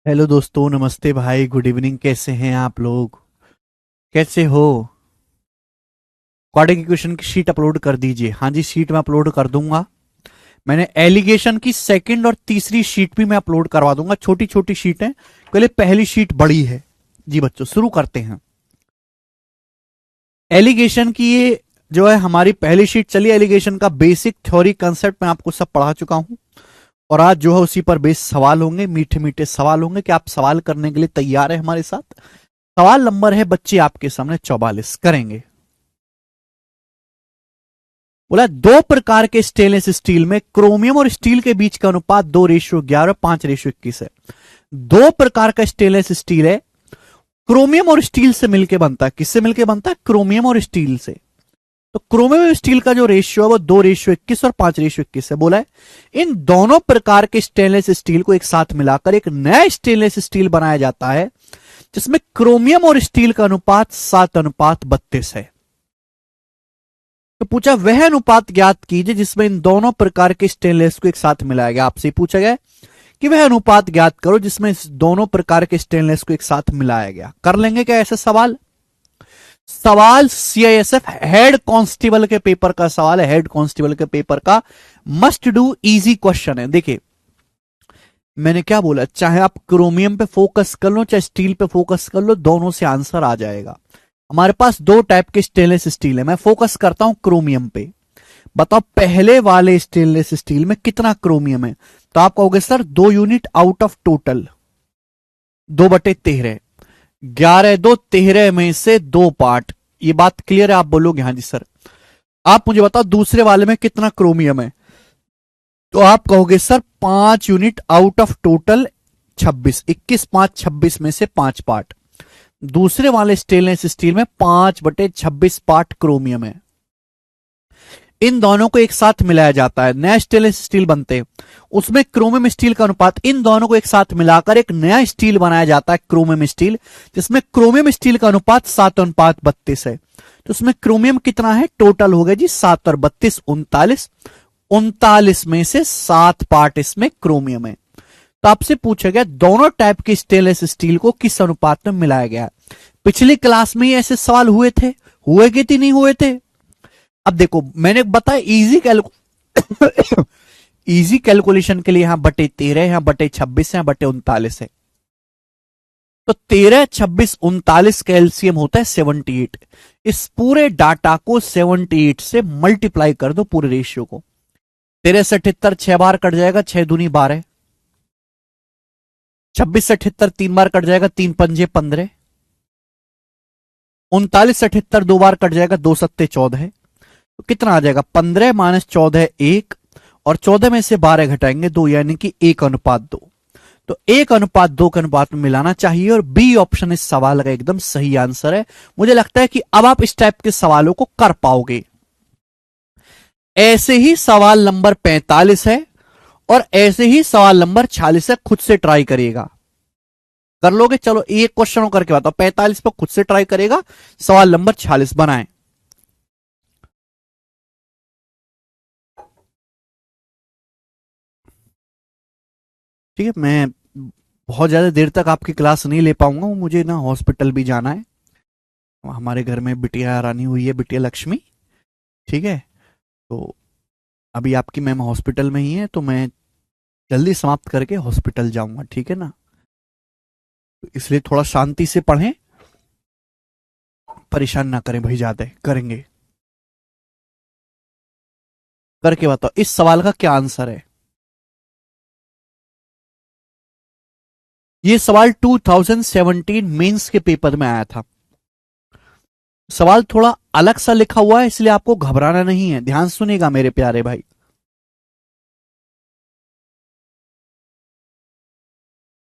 Hello दोस्तों, नमस्ते भाई, गुड इवनिंग। कैसे हैं आप लोग? कैसे हो? क्वाड्रेटिक इक्वेशन की शीट अपलोड कर दीजिए। हाँ जी, शीट मैं अपलोड कर दूंगा। मैंने एलिगेशन की सेकंड और तीसरी शीट भी मैं अपलोड करवा दूंगा। छोटी छोटी शीट है, पहले पहली शीट बड़ी है। जी बच्चों, शुरू करते हैं। एलिगेशन की ये जो है हमारी पहली शीट चली। एलिगेशन का बेसिक थ्योरी कंसेप्ट मैं आपको सब पढ़ा चुका हूं, और आज जो है उसी पर बेस सवाल होंगे। मीठे मीठे सवाल होंगे कि आप सवाल करने के लिए तैयार है हमारे साथ। सवाल नंबर है बच्चे आपके सामने 44, करेंगे। बोला दो प्रकार के स्टेनलेस स्टील में क्रोमियम और स्टील के बीच का अनुपात 2:11 5:21 है। दो प्रकार का स्टेनलेस स्टील है, क्रोमियम और स्टील से मिलकर बनता है। किससे मिलकर बनता है? क्रोमियम और स्टील से। तो क्रोमियम और स्टील का जो रेशियो है वो 2:21 और 5:21 है। बोला है इन दोनों प्रकार के स्टेनलेस स्टील को एक साथ मिलाकर एक नया स्टेनलेस स्टील बनाया जाता है जिसमें क्रोमियम और स्टील का अनुपात 7:32 है। तो पूछा वह अनुपात ज्ञात कीजिए जिसमें इन दोनों प्रकार के स्टेनलेस को एक साथ मिलाया गया। आपसे पूछा गया कि वह अनुपात ज्ञात करो जिसमें इस दोनों प्रकार के स्टेनलेस को एक साथ मिलाया गया। कर लेंगे क्या ऐसा सवाल? सवाल सीआईएसएफ हेड कांस्टेबल के पेपर का सवाल है। हेड कांस्टेबल के पेपर का मस्ट डू इजी क्वेश्चन है। देखिए मैंने क्या बोला, चाहे आप क्रोमियम पे फोकस कर लो चाहे स्टील पे फोकस कर लो, दोनों से आंसर आ जाएगा। हमारे पास दो टाइप के स्टेनलेस स्टील है। मैं फोकस करता हूं क्रोमियम पे। बताओ पहले वाले स्टेनलेस स्टील में कितना क्रोमियम है? तो आप कहोगे sir 2 unit out of total 2/13। 11 2 13 में से 2 पार्ट। ये बात क्लियर है? आप बोलोगे हाँ जी सर। आप मुझे बताओ दूसरे वाले में कितना क्रोमियम है? तो आप कहोगे sir 5 unit out of total 26। 21 5 26 में से 5 पार्ट। दूसरे वाले स्टेनलेस स्टील में 5/26 पार्ट क्रोमियम है। इन दोनों को एक साथ मिलाया जाता है, नया स्टेनलेस स्टील बनते हैं। उसमें क्रोमियम स्टील का अनुपात, इन दोनों को एक साथ मिलाकर एक नया स्टील बनाया जाता है क्रोमियम स्टील, जिसमें क्रोमियम स्टील का अनुपात 7:32 है। तो उसमें क्रोमियम कितना है? टोटल हो गया जी 7 और 32 39। 39 में से 7 पार्ट इसमें क्रोमियम है। तो आपसे पूछा गया दोनों टाइप के स्टेनलेस स्टील को किस अनुपात में मिलाया गया। पिछली क्लास में ही ऐसे सवाल हुए थे, हुए कि नहीं हुए थे? अब देखो मैंने बताया इजी कैलकुलेशन के लिए यहां /13, यहां /26 है, /39 है। तो 13 26 39 का एलसीएम होता है 78। इस पूरे डाटा को 78 से मल्टीप्लाई कर दो, पूरे रेशियो को। 13 से 78 6 बार कट जाएगा, 6 दूनी 12। 26 से 78 3 बार कट जाएगा, 3 पंजे 15। 39 से 78 2 बार कट जाएगा, 2 सत्ते 14। तो कितना आ जाएगा? 15 - 14 1, और 14 में से 12 घटाएंगे 2, यानी कि 1:2। तो 1:2 के अनुपात में मिलाना चाहिए, और बी ऑप्शन इस सवाल का एकदम सही आंसर है। मुझे लगता है कि अब आप इस टाइप के सवालों को कर पाओगे। ऐसे ही सवाल नंबर 45 है, और ऐसे ही सवाल नंबर 46 है। खुद से ट्राई करिएगा, कर लोगे? चलो एक क्वेश्चन करके बताओ। 45 पर खुद से ट्राई करेगा, सवाल नंबर 46 बनाएं। ठीक है, मैं बहुत ज्यादा देर तक आपकी क्लास नहीं ले पाऊंगा, मुझे ना हॉस्पिटल भी जाना है। हमारे घर में बिटिया रानी हुई है, बिटिया लक्ष्मी। ठीक है, तो अभी आपकी मैम हॉस्पिटल में ही है, तो मैं जल्दी समाप्त करके हॉस्पिटल जाऊंगा। ठीक है ना? तो इसलिए थोड़ा शांति से पढ़ें, परेशान ना करें भाई, ज्यादा करेंगे। करके बताओ इस सवाल का क्या आंसर है। ये सवाल 2017 मेंस के पेपर में आया था। सवाल थोड़ा अलग सा लिखा हुआ है, इसलिए आपको घबराना नहीं है। ध्यान सुनिएगा मेरे प्यारे भाई।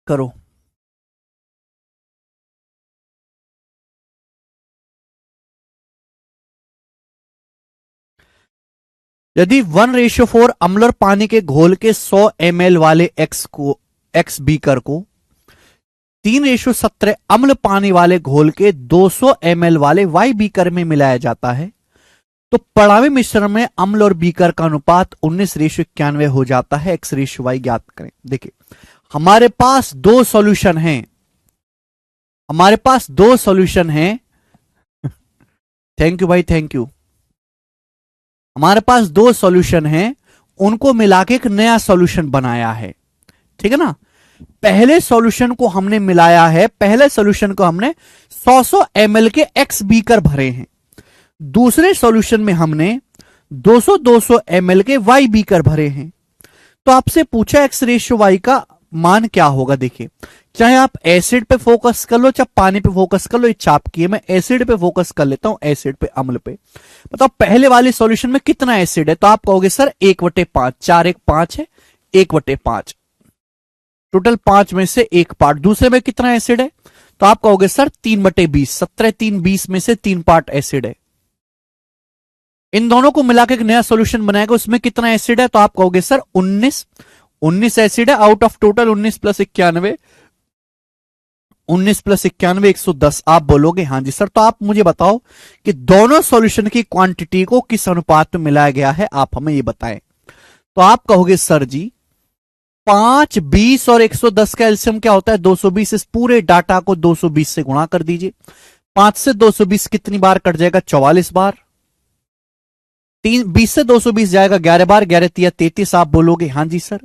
करो। यदि 1:4 अम्ल और पानी के घोल के 100 ml वाले एक्स बीकर को 3:17 अम्ल पानी वाले घोल के 200 ml वाले वाई बीकर में मिलाया जाता है, तो पड़ावी मिश्रण में अम्ल और बीकर का अनुपात 19:91 हो जाता है। x/y ज्ञात करें। देखिए हमारे पास दो सॉल्यूशन हैं, हमारे पास दो सॉल्यूशन हैं। थैंक यू भाई, थैंक यू। हमारे पास दो सॉल्यूशन हैं, उनको मिला के एक नया सॉल्यूशन बनाया है, ठीक है ना। पहले सॉल्यूशन को हमने मिलाया है, पहले सॉल्यूशन को हमने 100 ml के एक्स बीकर भरे हैं। दूसरे सॉल्यूशन में हमने 200 ml के वाई बीकर भरे हैं। तो आपसे पूछा एक्स रेशियो वाई का मान क्या होगा। देखिए, चाहे आप एसिड पे फोकस कर लो, चाहे पानी पे फोकस कर लो, ये चाप की है। मैं एसिड पे फोकस कर लेता हूं, एसिड पे, अम्ल पे। बताओ पहले वाले सॉल्यूशन में कितना एसिड है। तो आप कहोगे सर 1/5, 4 1 5 है, 1/5, टोटल 5 में से एक पार्ट। दूसरे में कितना एसिड है, तो आप कहोगे सर 3/20, 17 3 20 में से 3 पार्ट एसिड है। इन दोनों को मिलाकर एक नया सॉल्यूशन बनाएगा, उसमें कितना एसिड है, तो आप कहोगे सर 19 एसिड है। Out of total 19 + 91, 19 + 91 110। आप बोलोगे हाँ जी सर। तो आप मुझे बताओ कि दोनों सॉल्यूशन की क्वांटिटी को किस अनुपात में मिलाया गया है, आप हमें ये बताएं। तो आप कहोगे सर जी 5, 20 और 110 का एलसीएम क्या होता है, 220। इस पूरे डाटा को 220 से गुणा कर दीजिए। 5 से 220 कितनी बार कट जाएगा, 44 बार। 20 से 220 जाएगा 11 बार, 11 × 33। आप बोलोगे हाँ जी सर।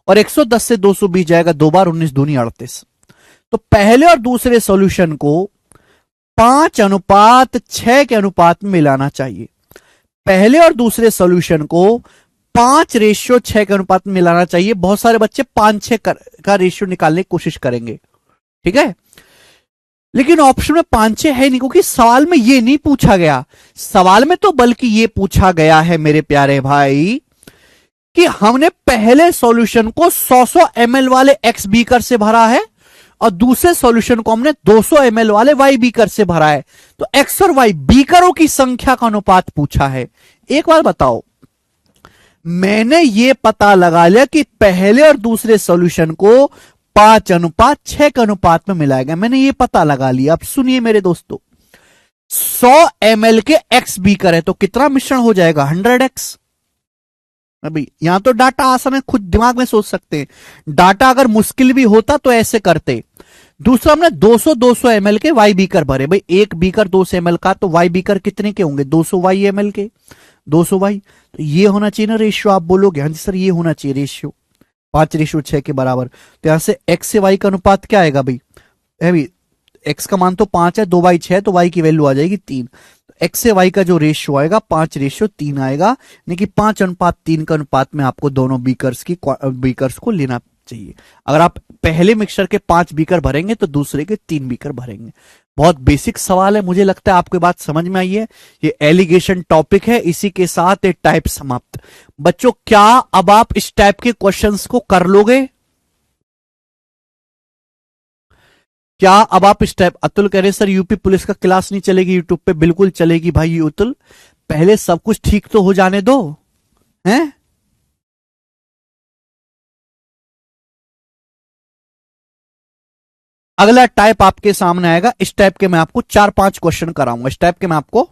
और 110 से 220 जाएगा 2 बार, 19 दूनी 38। तो पहले और दूसरे सॉल्यूशन को 5:6 के अनुपात में मिलाना चाहिए। पहले और दूसरे सॉल्यूशन को 5:6 के अनुपात में मिलाना चाहिए। बहुत सारे बच्चे 5:6 का रेशियो निकालने की कोशिश करेंगे, ठीक है। लेकिन ऑप्शन में 5:6 है नहीं, क्योंकि सवाल में ये नहीं पूछा गया। सवाल में तो बल्कि ये पूछा गया है मेरे प्यारे भाई कि हमने पहले सॉल्यूशन को 100 ml वाले एक्स बीकर से भरा है और दूसरे सॉल्यूशन को हमने 200 ml वाले वाई बीकर से भरा है। तो एक्स और वाई बीकरों की संख्या का अनुपात पूछा है। एक बार बताओ, मैंने ये पता लगा लिया कि पहले और दूसरे सॉल्यूशन को 5:6 के अनुपात में मिलाया गया, मैंने ये पता लगा लिया। अब सुनिए मेरे दोस्तों, 100 ml के एक्स बीकर है तो कितना मिश्रण हो जाएगा, 100x। अभी यहां तो डाटा आसान है, खुद दिमाग में सोच सकते हैं। डाटा अगर मुश्किल भी होता तो ऐसे करते। दूसरा हमने 200 ml के वाई बीकर भरे। भाई एक बीकर 200 ml का, तो वाई बीकर कितने के होंगे, 200 वाई ml के, 200 वाई। तो ये होना चाहिए ना रेशियो। आप बोलोगे हाँ जी सर, ये होना चाहिए रेशियो 5:6 के बराबर। तो यहां से एक्स से वाई का अनुपात क्या आएगा भाई, एक्स का मान तो 5 है, 2/6, तो वाई की वैल्यू आ जाएगी 3। एक्स से वाई का जो रेशियो आएगा 5:3 आएगा, यानी कि 5:3 का अनुपात में आपको दोनों बीकर्स को लेना चाहिए। अगर आप पहले मिक्सचर के 5 बीकर भरेंगे तो दूसरे के 3 बीकर भरेंगे। बहुत बेसिक सवाल है, मुझे लगता है आपको बात समझ में आई है। ये एलिगेशन टॉपिक है, इसी के साथ एक टाइप समाप्त। बच्चों क्या अब आप इस टाइप के क्वेश्चंस को कर लोगे, क्या अब आप इस टाइप। अतुल कह रहे सर यूपी पुलिस का क्लास नहीं चलेगी यूट्यूब पे, बिल्कुल चलेगी भाई अतुल, पहले सब कुछ ठीक तो हो जाने दो, हैं। अगला टाइप आपके सामने आएगा। इस टाइप के मैं आपको 4-5 क्वेश्चन कराऊंगा। इस टाइप के मैं आपको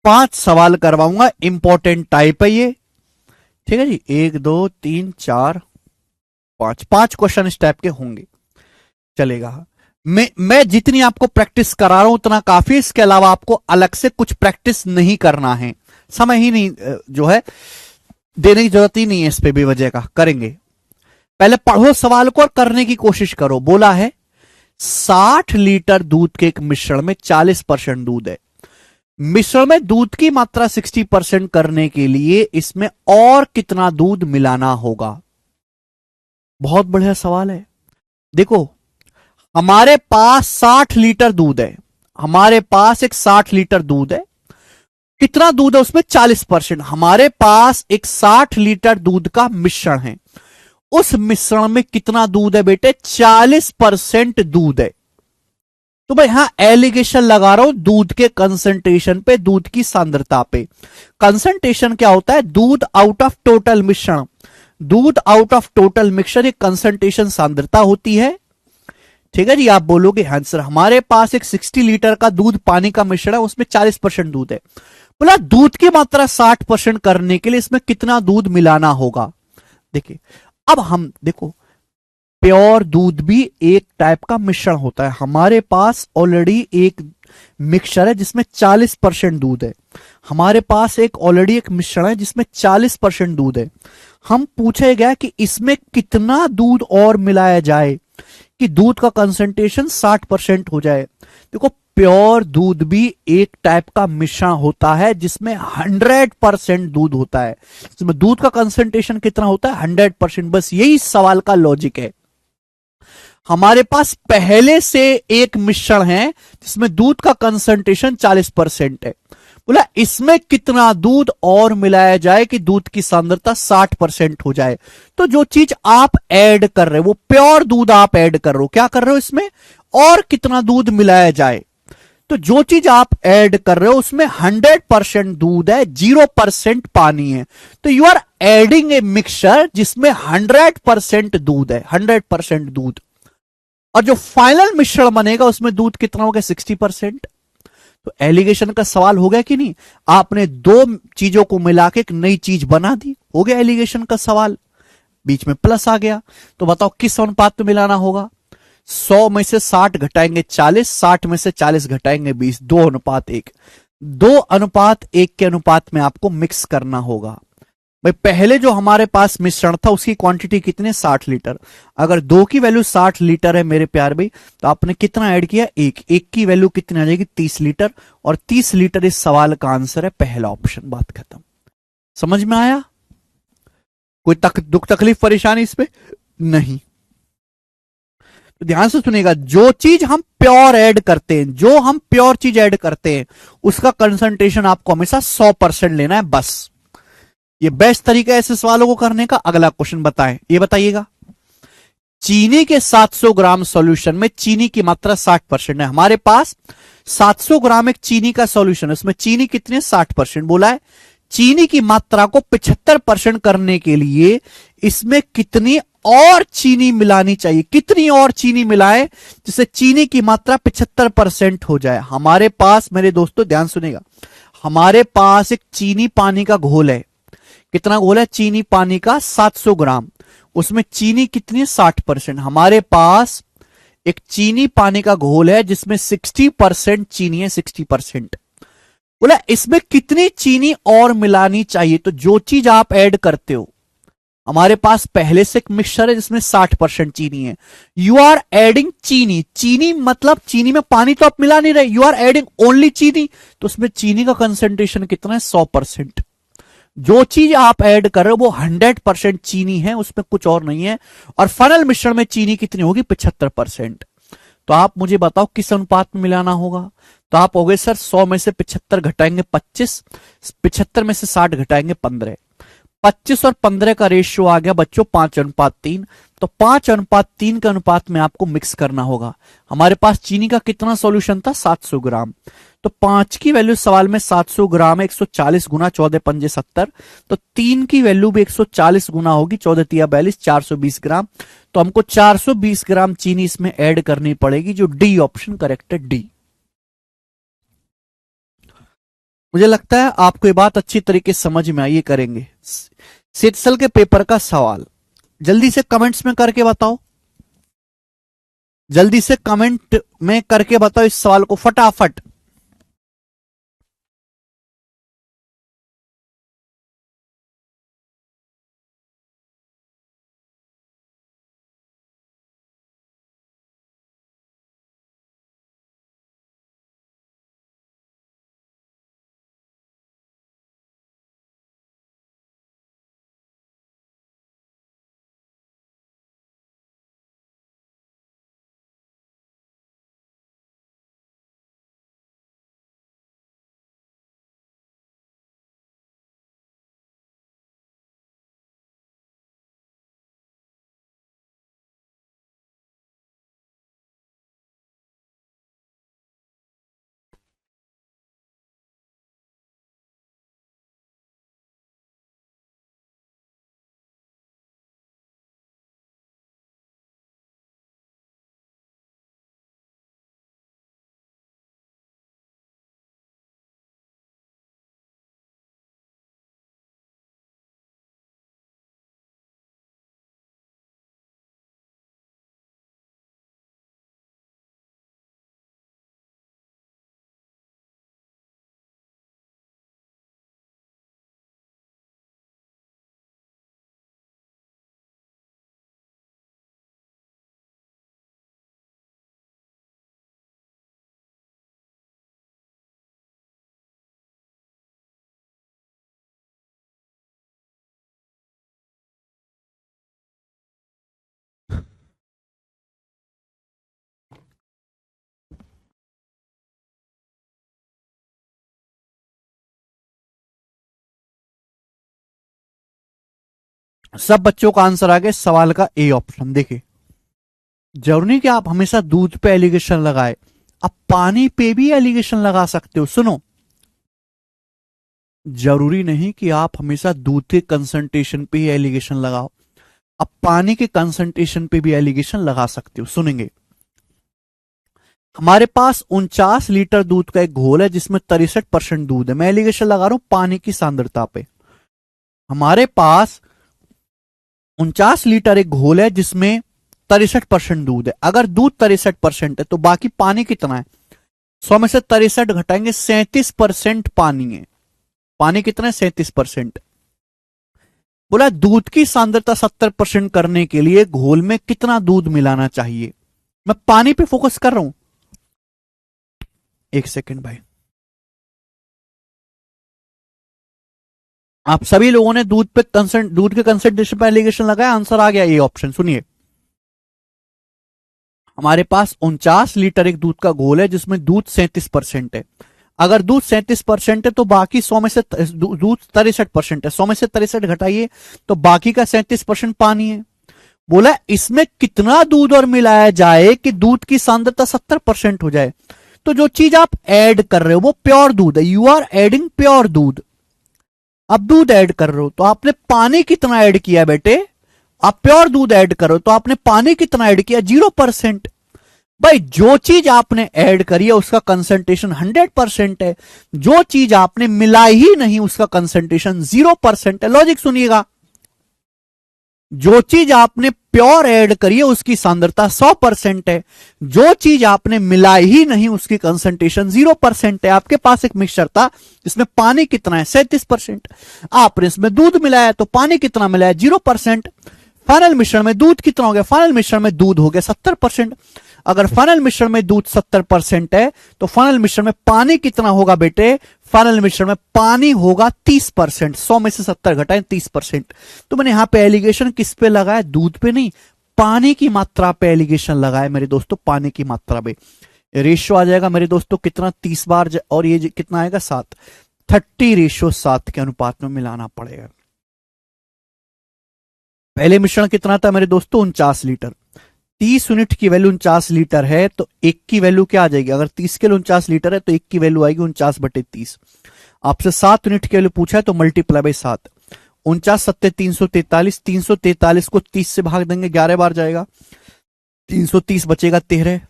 5 सवाल करवाऊंगा। इंपॉर्टेंट टाइप है ये, ठीक है जी। 1 2 3 4 5 क्वेश्चन इस टाइप के होंगे, चलेगा। मैं जितनी आपको प्रैक्टिस करा रहा हूं उतना काफी। इसके अलावा आपको अलग से कुछ प्रैक्टिस नहीं करना है, समय ही नहीं जो है देने की जरूरत ही नहीं है इस पे भी वजह का। करेंगे, पहले पढ़ो सवाल को और करने की कोशिश करो। बोला है 60 लीटर दूध के एक मिश्रण में 40% दूध है। मिश्रण में दूध की मात्रा 60% करने के लिए इसमें और कितना दूध मिलाना होगा। बहुत बढ़िया सवाल है। देखो हमारे पास 60 लीटर दूध है, हमारे पास एक 60 लीटर दूध है। कितना दूध है उसमें, 40%। हमारे पास एक 60 लीटर दूध का मिश्रण है, उस मिश्रण में कितना दूध है बेटे, 40% दूध है। तो भाई यहां एलिगेशन लगा रहा हूं दूध के कंसंट्रेशन पे, दूध की सांद्रता पे। कंसंट्रेशन क्या होता है, दूध आउट ऑफ टोटल मिश्रण, दूध आउट ऑफ टोटल मिक्सचर, एक कंसंट्रेशन सांद्रता होती है, ठीक है जी। आप बोलोगे हाँ सर हमारे पास एक 60 लीटर का दूध पानी का मिश्रण है, उसमें 40% दूध है। बोला दूध की मात्रा 60% करने के लिए इसमें कितना दूध मिलाना होगा। देखिए अब हम देखो, प्योर दूध भी एक टाइप का मिश्रण होता है। हमारे पास ऑलरेडी एक मिक्सचर है जिसमें 40% दूध है। हमारे पास एक ऑलरेडी एक मिश्रण है जिसमें 40% दूध है। हम पूछे गया कि इसमें कितना दूध और मिलाया जाए कि दूध का कंसंट्रेशन 60% हो जाए। देखो, प्योर दूध भी एक टाइप का मिश्रण होता है जिसमें 100% दूध होता है। इसमें दूध का कंसंट्रेशन कितना होता है? 100%। बस यही सवाल का लॉजिक है। हमारे पास पहले से एक मिश्रण है जिसमें दूध का कंसंट्रेशन 40% है। बोला इसमें कितना दूध और मिलाया जाए कि दूध की सांद्रता 60% हो जाए। तो जो चीज आप ऐड कर रहे हो वो प्योर दूध आप ऐड कर रहे हो, क्या कर रहे हो इसमें? और कितना दूध मिलाया जाए। तो जो चीज आप ऐड कर रहे हो उसमें 100% दूध है, 0% पानी है। तो you are adding a mixture जिसमें 100% दूध है, 100% दूध। और जो फाइनल मिश्रण बनेगा उसमें दूध कितना होगा? 60%। तो एलिगेशन का सवाल हो गया कि नहीं? आपने दो चीजों को मिला के एक नई चीज बना दी, हो गया एलिगेशन का सवाल। बीच में प्लस आ गया। तो बताओ किस अनुपात में मिलाना होगा? 100 में से 60 घटाएंगे 40, 60 में से 40 घटाएंगे 20, 2:1। 2:1 के अनुपात में आपको मिक्स करना होगा। भाई पहले जो हमारे पास मिश्रण था उसकी क्वांटिटी कितनी? 60 लीटर। अगर दो की वैल्यू 60 लीटर है मेरे प्यार भाई, तो आपने कितना ऐड किया? एक की वैल्यू कितनी आ जाएगी? 30 लीटर। और 30 लीटर इस सवाल का आंसर है पहला ऑप्शन। बात खत्म। समझ में आया? कोई दुख तकलीफ परेशानी इस पे नहीं? तो ध्यान से सुनिएगा, जो चीज हम प्योर ऐड करते हैं, जो हम प्योर चीज ऐड करते हैं उसका कंसंट्रेशन आपको हमेशा 100% लेना है बस। ये बेस्ट तरीका है ऐसे सवालों को करने का। अगला क्वेश्चन बताएं, ये बताइएगा। चीनी के 700 ग्राम सॉल्यूशन में चीनी की मात्रा 60% है। हमारे पास 700 ग्राम एक चीनी का सॉल्यूशन है, उसमें चीनी कितने? 60% बोला है। चीनी की मात्रा को 75% करने के लिए इसमें कितनी और चीनी मिलानी चाहिए? कितनी और चीनी मिलाएं जिससे चीनी की मात्रा 75% हो जाए? हमारे पास मेरे दोस्तों ध्यान सुनेगा, हमारे पास एक चीनी पानी का घोल है। कितना घोल है? चीनी पानी का 700 ग्राम। उसमें चीनी कितनी है? 60%। हमारे पास एक चीनी पानी का घोल है जिसमें 60% चीनी है, 60%। बोला इसमें कितनी चीनी और मिलानी चाहिए? तो जो चीज आप ऐड करते हो, हमारे पास पहले से एक मिक्सचर है जिसमें 60% चीनी है। यू आर एडिंग चीनी। चीनी मतलब चीनी में पानी तो आप मिला नहीं रहे, यू आर एडिंग ओनली चीनी। तो उसमें चीनी का कंसेंट्रेशन कितना है? 100%। जो चीज आप ऐड कर रहे हो वो 100% चीनी है, उसमें कुछ और नहीं है। और फाइनल मिश्रण में चीनी कितनी होगी? 75%। तो आप मुझे बताओ किस अनुपात में मिलाना होगा? तो आप हो गए सर 100 में से 75 घटाएंगे 25, 75 में से 60 घटाएंगे 15। 25 और 15 का रेशियो आ गया बच्चों 5:3। तो 5:3 के अनुपात में आपको मिक्स करना होगा। हमारे पास चीनी का कितना सॉल्यूशन था? 700 ग्राम। तो 5 की वैल्यू सवाल में 700 ग्राम है, 140 गुना 14 पंजे 70। तो 3 की वैल्यू भी 140 गुना होगी, 14 तिया 42, 420 ग्राम। तो हमको 420 ग्राम चीनी इसमें ऐड करनी पड़ेगी, जो डी ऑप्शन करेक्ट है, डी। मुझे लगता है आपको ये बात अच्छी तरीके से समझ में आई। ये करेंगे सेटसल के पेपर का सवाल। जल्दी से कमेंट्स में करके बताओ, जल्दी से कमेंट में करके बताओ इस सवाल को फटाफट। सब बच्चों का आंसर आ गया सवाल का ए ऑप्शन। देखिए, जरूरी नहीं कि आप हमेशा दूध पे एलिगेशन लगाए, आप पानी पे भी एलिगेशन लगा सकते हो। सुनो, जरूरी नहीं कि आप हमेशा दूध के कंसंट्रेशन पे ही एलिगेशन लगाओ, आप पानी के कंसंट्रेशन पे भी एलिगेशन लगा सकते हो। सुनेंगे, हमारे पास 49 लीटर दूध का एक घोल है जिसमें 63% दूध है। मैं एलिगेशन लगा रहा हूं पानी की सांद्रता पे। हमारे पास 49 लीटर एक घोल है जिसमें 63% दूध है। अगर दूध 63% है तो बाकी पानी कितना है? 100 में से 63 घटाएंगे, 37% पानी है। पानी कितना है? 37%। बोला दूध की सांद्रता 70% करने के लिए घोल में कितना दूध मिलाना चाहिए? मैं पानी पे फोकस कर रहा हूं। एक सेकंड भाई, आप सभी लोगों ने दूध के कंसंट्रेशन पर एलिगेशन लगाया, आंसर आ गया ये ऑप्शन। सुनिए, हमारे पास 49 लीटर एक दूध का घोल है जिसमें दूध 37% है। अगर दूध 37% है तो बाकी 100 में से दूध 63% है। 100 में से 63 घटाइए तो बाकी का 37% पानी है। बोला इसमें कितना दूध और मिलाया जाए कि दूध की सांद्रता 70% हो जाए? तो जो चीज आप ऐड कर रहे हो वो प्योर दूध है। यू आर एडिंग प्योर दूध। आप दूध ऐड कर रहे हो तो आपने पानी कितना ऐड किया बेटे? आप प्योर दूध ऐड करो तो आपने पानी कितना ऐड किया? 0%। भाई जो चीज आपने ऐड करी है उसका कंसंट्रेशन 100% है, जो चीज आपने मिलाई ही नहीं उसका कंसंट्रेशन 0% है। लॉजिक सुनिएगा, जो चीज आपने प्योर ऐड करी है उसकी सांद्रता 100% है, जो चीज आपने मिलाई ही नहीं उसकी कंसंट्रेशन 0% है। आपके पास एक मिक्सचर था, इसमें पानी कितना है? 37%। आपने इसमें दूध मिलाया तो पानी कितना मिलाया? 0%। फाइनल मिश्रण में दूध कितना हो गया? फाइनल मिश्रण में दूध हो गया 70%। अगर फाइनल मिश्रण में दूध 70% है तो फाइनल मिश्रण में पानी कितना होगा बेटे? फाइनल मिश्रण में पानी होगा 30%। 100 में से 70 घटाएं 30%। तो मैंने यहां पे एलिगेशन किस पे लगाया? दूध पे नहीं, पानी की मात्रा पे एलिगेशन लगाया मेरे दोस्तों, पानी की मात्रा पे। रेशियो आ जाएगा मेरे दोस्तों कितना? 30 बार, और ये कितना आएगा? 7। 30:7 के अनुपात में मिलाना पड़ेगा। पहले मिश्रण कितना था मेरे दोस्तों? 49 लीटर। 30 यूनिट की वैल्यू 49 लीटर है तो एक की वैल्यू क्या आ जाएगी? अगर 30 के लिए 49 लीटर है तो एक की वैल्यू आएगी 49/30। आपसे 7 यूनिट की वैल्यू पूछा है तो मल्टीप्लाई बाई 7। 49 7 343। 343 को 30 से भाग देंगे, 11 बार जाएगा, 330 बचेगा 13।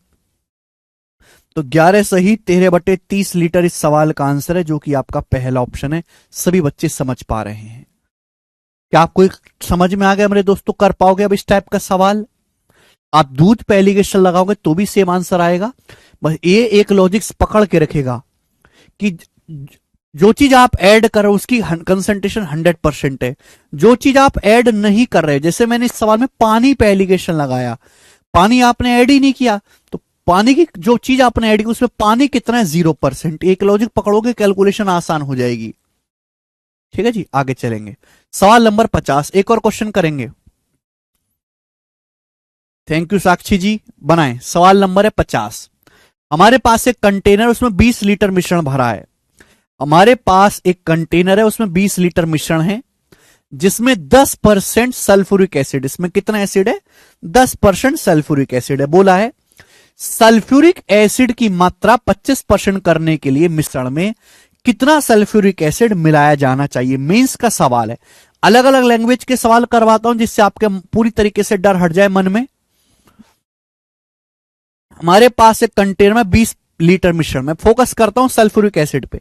तो 11 सही 13/30 लीटर इस सवाल का आंसर है, जो कि आपका पहला ऑप्शन है। सभी बच्चे समझ पा रहे हैं? क्या आपको समझ में आ गया मेरे दोस्तों? कर पाओगे अब इस टाइप का सवाल? आप दूध पे एलिगेशन लगाओगे तो भी सेम आंसर आएगा। बस ये एक लॉजिक्स पकड़ के रखेगा कि जो चीज आप ऐड कर रहे हो उसकी कंसंट्रेशन 100% है, जो चीज आप ऐड नहीं कर रहे, जैसे मैंने इस सवाल में पानी पे एलिगेशन लगाया, पानी आपने ऐड ही नहीं किया तो पानी की जो चीज आपने ऐड की उसमें पानी कितना है? 0%। एक लॉजिक पकड़ोगे कैलकुलेशन आसान हो जाएगी। ठीक है जी, आगे चलेंगे। सवाल नंबर 50, एक और क्वेश्चन करेंगे। थैंक यू साक्षी जी, बनाएं। सवाल नंबर है 50। हमारे पास एक कंटेनर, उसमें 20 लीटर मिश्रण भरा है। हमारे पास एक कंटेनर है उसमें 20 लीटर मिश्रण है जिसमें 10% सल्फ्यूरिक एसिड, इसमें कितना एसिड है? 10% सल्फ्यूरिक एसिड है। बोला है सल्फ्यूरिक एसिड की मात्रा 25% करने के लिए मिश्रण में कितना सल्फ्यूरिक एसिड मिलाया जाना चाहिए? मेंस का सवाल है। अलग अलग लैंग्वेज के सवाल करवाता हूं जिससे आपके पूरी तरीके से डर हट जाए मन में। हमारे पास एक कंटेनर में 20 लीटर मिश्रण, में फोकस करता हूं सल्फ्यूरिक एसिड पे।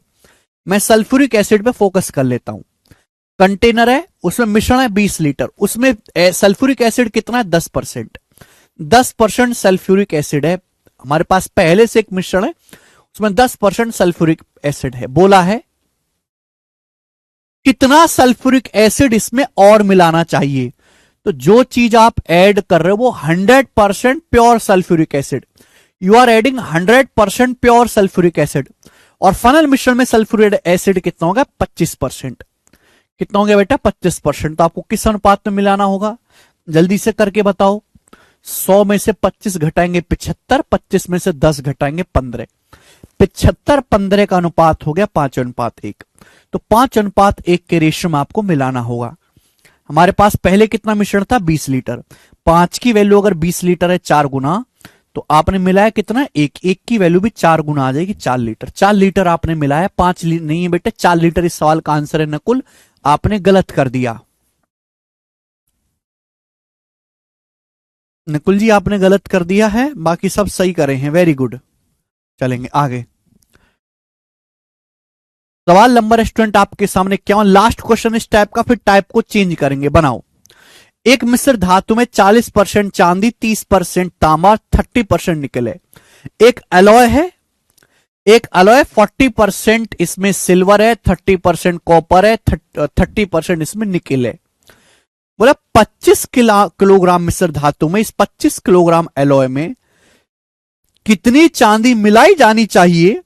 मैं सल्फ्यूरिक एसिड पे फोकस कर लेता हूं। कंटेनर है उसमें मिश्रण है 20 लीटर, उसमें सल्फ्यूरिक एसिड कितना है? 10%। 10% सल्फ्यूरिक एसिड है हमारे पास, पहले से एक मिश्रण है उसमें 10% सल्फ्यूरिक एसिड है। बोला है कितना सल्फ्यूरिक एसिड इसमें और मिलाना चाहिए? तो जो चीज आप ऐड कर रहे हो वो 100% pure sulphuric acid, you are adding 100% pure sulphuric acid. और फाइनल मिश्रण में सल्फ्यूरिक एसिड कितना होगा? 25%। कितना हो गया बेटा? 25%। तो आपको किस अनुपात में मिलाना होगा? जल्दी से करके बताओ। 100 में से 25 घटाएंगे 75, 25 में से 10 घटाएंगे 15। 75-15 का अनुपात हो गया 5:1। तो 5:1 के रेशियो में आपको मिलाना होगा। हमारे पास पहले कितना मिश्रण था, 20 लीटर। 5 की वैल्यू अगर 20 लीटर है 4 गुना, तो आपने मिलाया कितना, एक। एक की वैल्यू भी 4 गुना आ जाएगी, 4 लीटर। 4 लीटर आपने मिलाया, 5 लीटर नहीं है बेटे, 4 लीटर इस सवाल का आंसर है नकुल। आपने गलत कर दिया नकुल जी, आपने गलत कर दिया है, बाकी सब सही करे हैं, वेरी गुड। चलेंगे आगे। सवाल नंबर स्टूडेंट आपके सामने क्या, लास्ट क्वेश्चन इस टाइप का, फिर टाइप को चेंज करेंगे। बनाओ। एक मिश्र धातु में 40% चांदी, 30% तांबा, 30% निकल है। एक अलॉय है, एक अलॉय 40% इसमें सिल्वर है, 30% कॉपर है, 30% इसमें निकल है। बोला 25 किलोग्राम मिश्र धातु में, इस 25 किलोग्राम एलॉय में कितनी चांदी मिलाई जानी चाहिए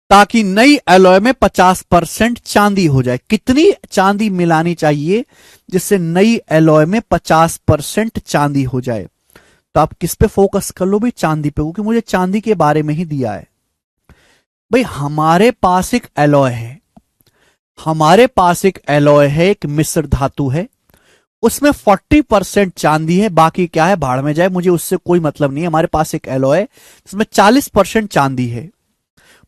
ताकि नई एलॉय में 50% चांदी हो जाए। कितनी चांदी मिलानी चाहिए जिससे नई एलॉय में 50% चांदी हो जाए। तो आप किस पे फोकस कर लो भाई, चांदी पे, क्योंकि मुझे चांदी के बारे में ही दिया है। भाई हमारे पास एक एलॉय है, हमारे पास एक एलॉय है, एक मिश्र धातु है, उसमें 40% चांदी है, बाकी क्या है भाड़ में जाए, मुझे उससे कोई मतलब नहीं है। हमारे पास एक एलॉय है जिसमें 40% चांदी है।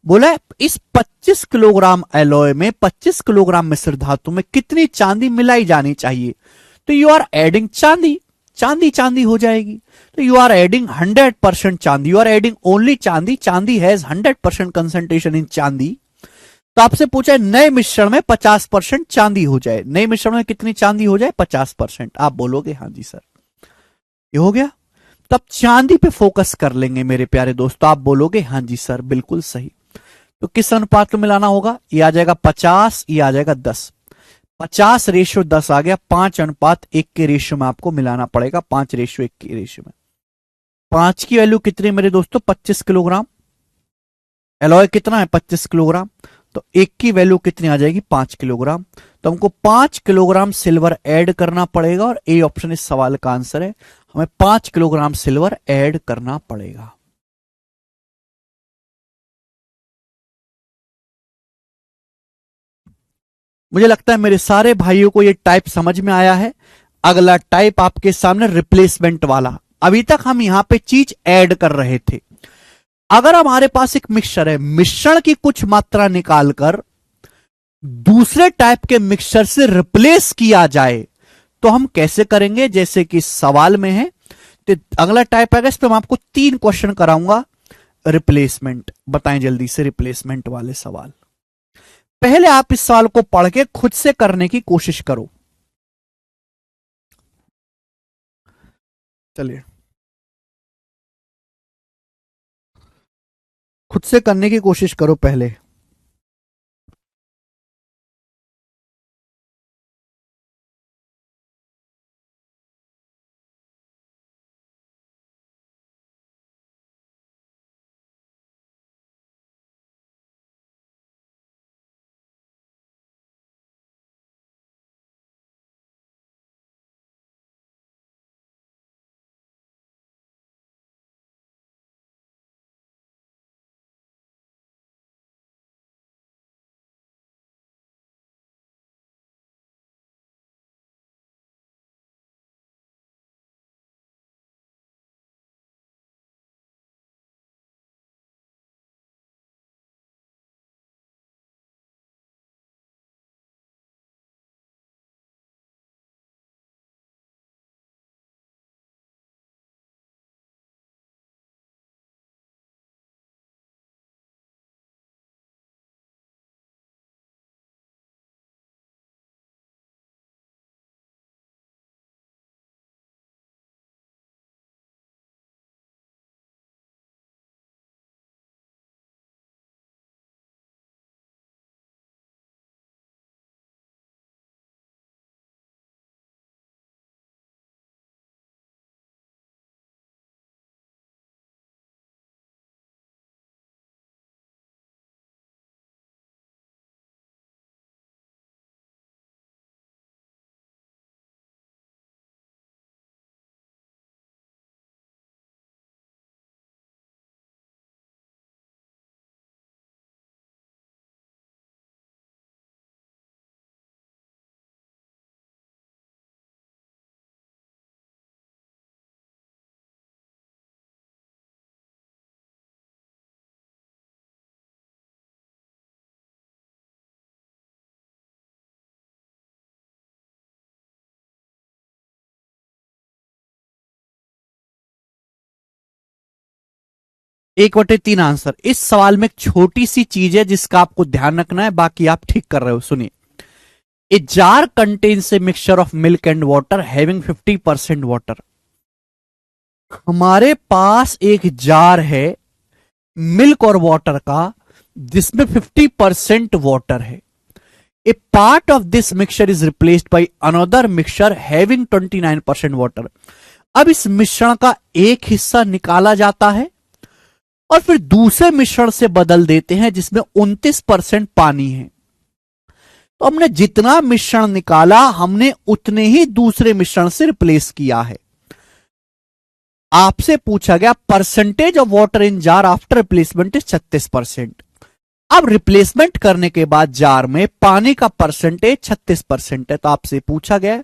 बोला इस 25 किलोग्राम एलॉय में, 25 किलोग्राम मिश्र धातु में कितनी चांदी मिलाई जानी चाहिए। तो यू आर एडिंग चांदी, चांदी चांदी हो जाएगी। तो यू आर एडिंग 100% चांदी, यू आर एडिंग ओनली चांदी। चांदी हैज 100% कंसंट्रेशन इन चांदी। तो आपसे पूछा है नए मिश्रण में 50% चांदी हो जाए, नए मिश्रण में कितनी चांदी हो जाए, 50%। आप बोलोगे हाँ जी सर, ये हो गया। तब चांदी पे फोकस कर लेंगे मेरे प्यारे दोस्तों। आप बोलोगे हाँ जी सर, बिल्कुल सही। तो किस अनुपात में मिलाना होगा, ये आ जाएगा 50, ये आ जाएगा 10। 50:10 आ गया, 5:1 के रेशियो में आपको मिलाना पड़ेगा, 5:1 के रेशियो में। 5 की वैल्यू कितनी मेरे दोस्तों, 25 किलोग्राम। एलॉय कितना है, 25 किलोग्राम। तो एक की वैल्यू कितनी आ जाएगी, 5 किलोग्राम। तो हमको 5 किलोग्राम सिल्वर ऐड करना पड़ेगा, और ए ऑप्शन इस सवाल का आंसर है। हमें 5 किलोग्राम सिल्वर ऐड करना पड़ेगा। मुझे लगता है मेरे सारे भाइयों को ये टाइप समझ में आया है। अगला टाइप आपके सामने रिप्लेसमेंट वाला। अभी तक हम यहां पे चीज ऐड कर रहे थे। अगर हमारे पास एक मिक्सचर है, मिश्रण की कुछ मात्रा निकालकर दूसरे टाइप के मिक्सचर से रिप्लेस किया जाए, तो हम कैसे करेंगे, जैसे कि सवाल में है। तो अगला टाइप आएगा, इस पर मैं आपको 3 क्वेश्चन कराऊंगा। रिप्लेसमेंट बताएं जल्दी से, रिप्लेसमेंट वाले सवाल। पहले आप इस सवाल को पढ़ के खुद से करने की कोशिश करो। चलिए खुद से करने की कोशिश करो पहले। 1/3 आंसर। इस सवाल में एक छोटी सी चीज है जिसका आपको ध्यान रखना है, बाकी आप ठीक कर रहे हो। सुनिए, a jar contains a mixture of milk and water having 50% water. हमारे पास एक जार है मिल्क और वाटर का जिसमें 50% वाटर है। A part of this mixture is replaced by another mixture having 29% water. अब इस मिश्रण का एक हिस्सा निकाला जाता है और फिर दूसरे मिश्रण से बदल देते हैं जिसमें 29% पानी है। तो हमने जितना मिश्रण निकाला हमने उतने ही दूसरे मिश्रण से रिप्लेस किया है। आपसे पूछा गया percentage of water in jar after replacement is 36%। अब रिप्लेसमेंट करने के बाद जार में पानी का परसेंटेज 36% है। तो आपसे पूछा गया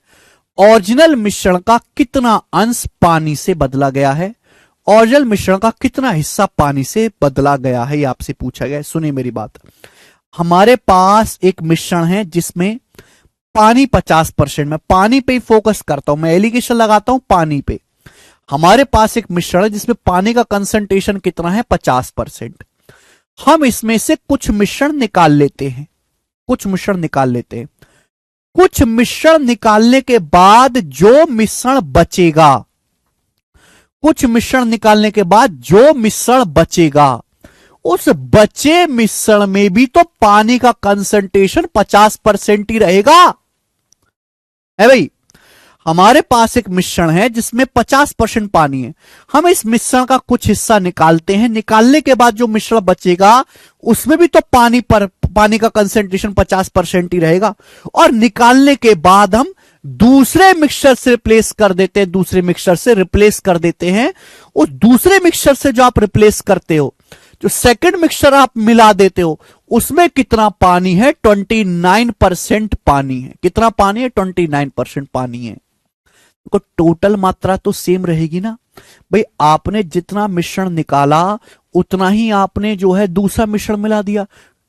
ओरिजिनल मिश्रण का कितना अंश पानी से बदला गया है, ओरिजिनल मिश्रण का कितना हिस्सा पानी से बदला गया है, यह आपसे पूछा गया है। सुनिए मेरी बात, हमारे पास एक मिश्रण है जिसमें पानी 50%, मैं पानी पे ही फोकस करता हूं, मैं एलिगेशन लगाता हूं पानी पे। हमारे पास एक मिश्रण है जिसमें पानी का कंसंट्रेशन कितना है 50%। हम इसमें से कुछ मिश्रण निकाल लेते हैं, कुछ मिश्रण निकाल लेते हैं। कुछ मिश्रण निकालने के बाद जो मिश्रण बचेगा, कुछ मिश्रण निकालने के बाद जो मिश्रण बचेगा, उस बचे मिश्रण में भी तो पानी का कंसंट्रेशन 50% ही रहेगा। है भाई, हमारे पास एक मिश्रण है जिसमें 50% पानी है। हम इस मिश्रण का कुछ हिस्सा निकालते हैं, निकालने के बाद जो मिश्रण बचेगा उसमें भी तो पानी का कंसंट्रेशन 50% ही रहेगा। और निकालने के बाद हम दूसरे मिक्सचर से रिप्लेस कर देते हैं, दूसरे मिक्सचर से रिप्लेस कर देते हैं। उस दूसरे मिक्सचर से जो आप रिप्लेस करते हो, जो सेकंड मिक्सचर आप मिला देते हो, उसमें कितना पानी है 29% पानी है। कितना पानी है 29% पानी है। तो टोटल मात्रा तो सेम रहेगी ना भाई, आपने जितना मिश्रण निकाला उतना ही आपने जो है दूसरा मिश्रण मिला दिया,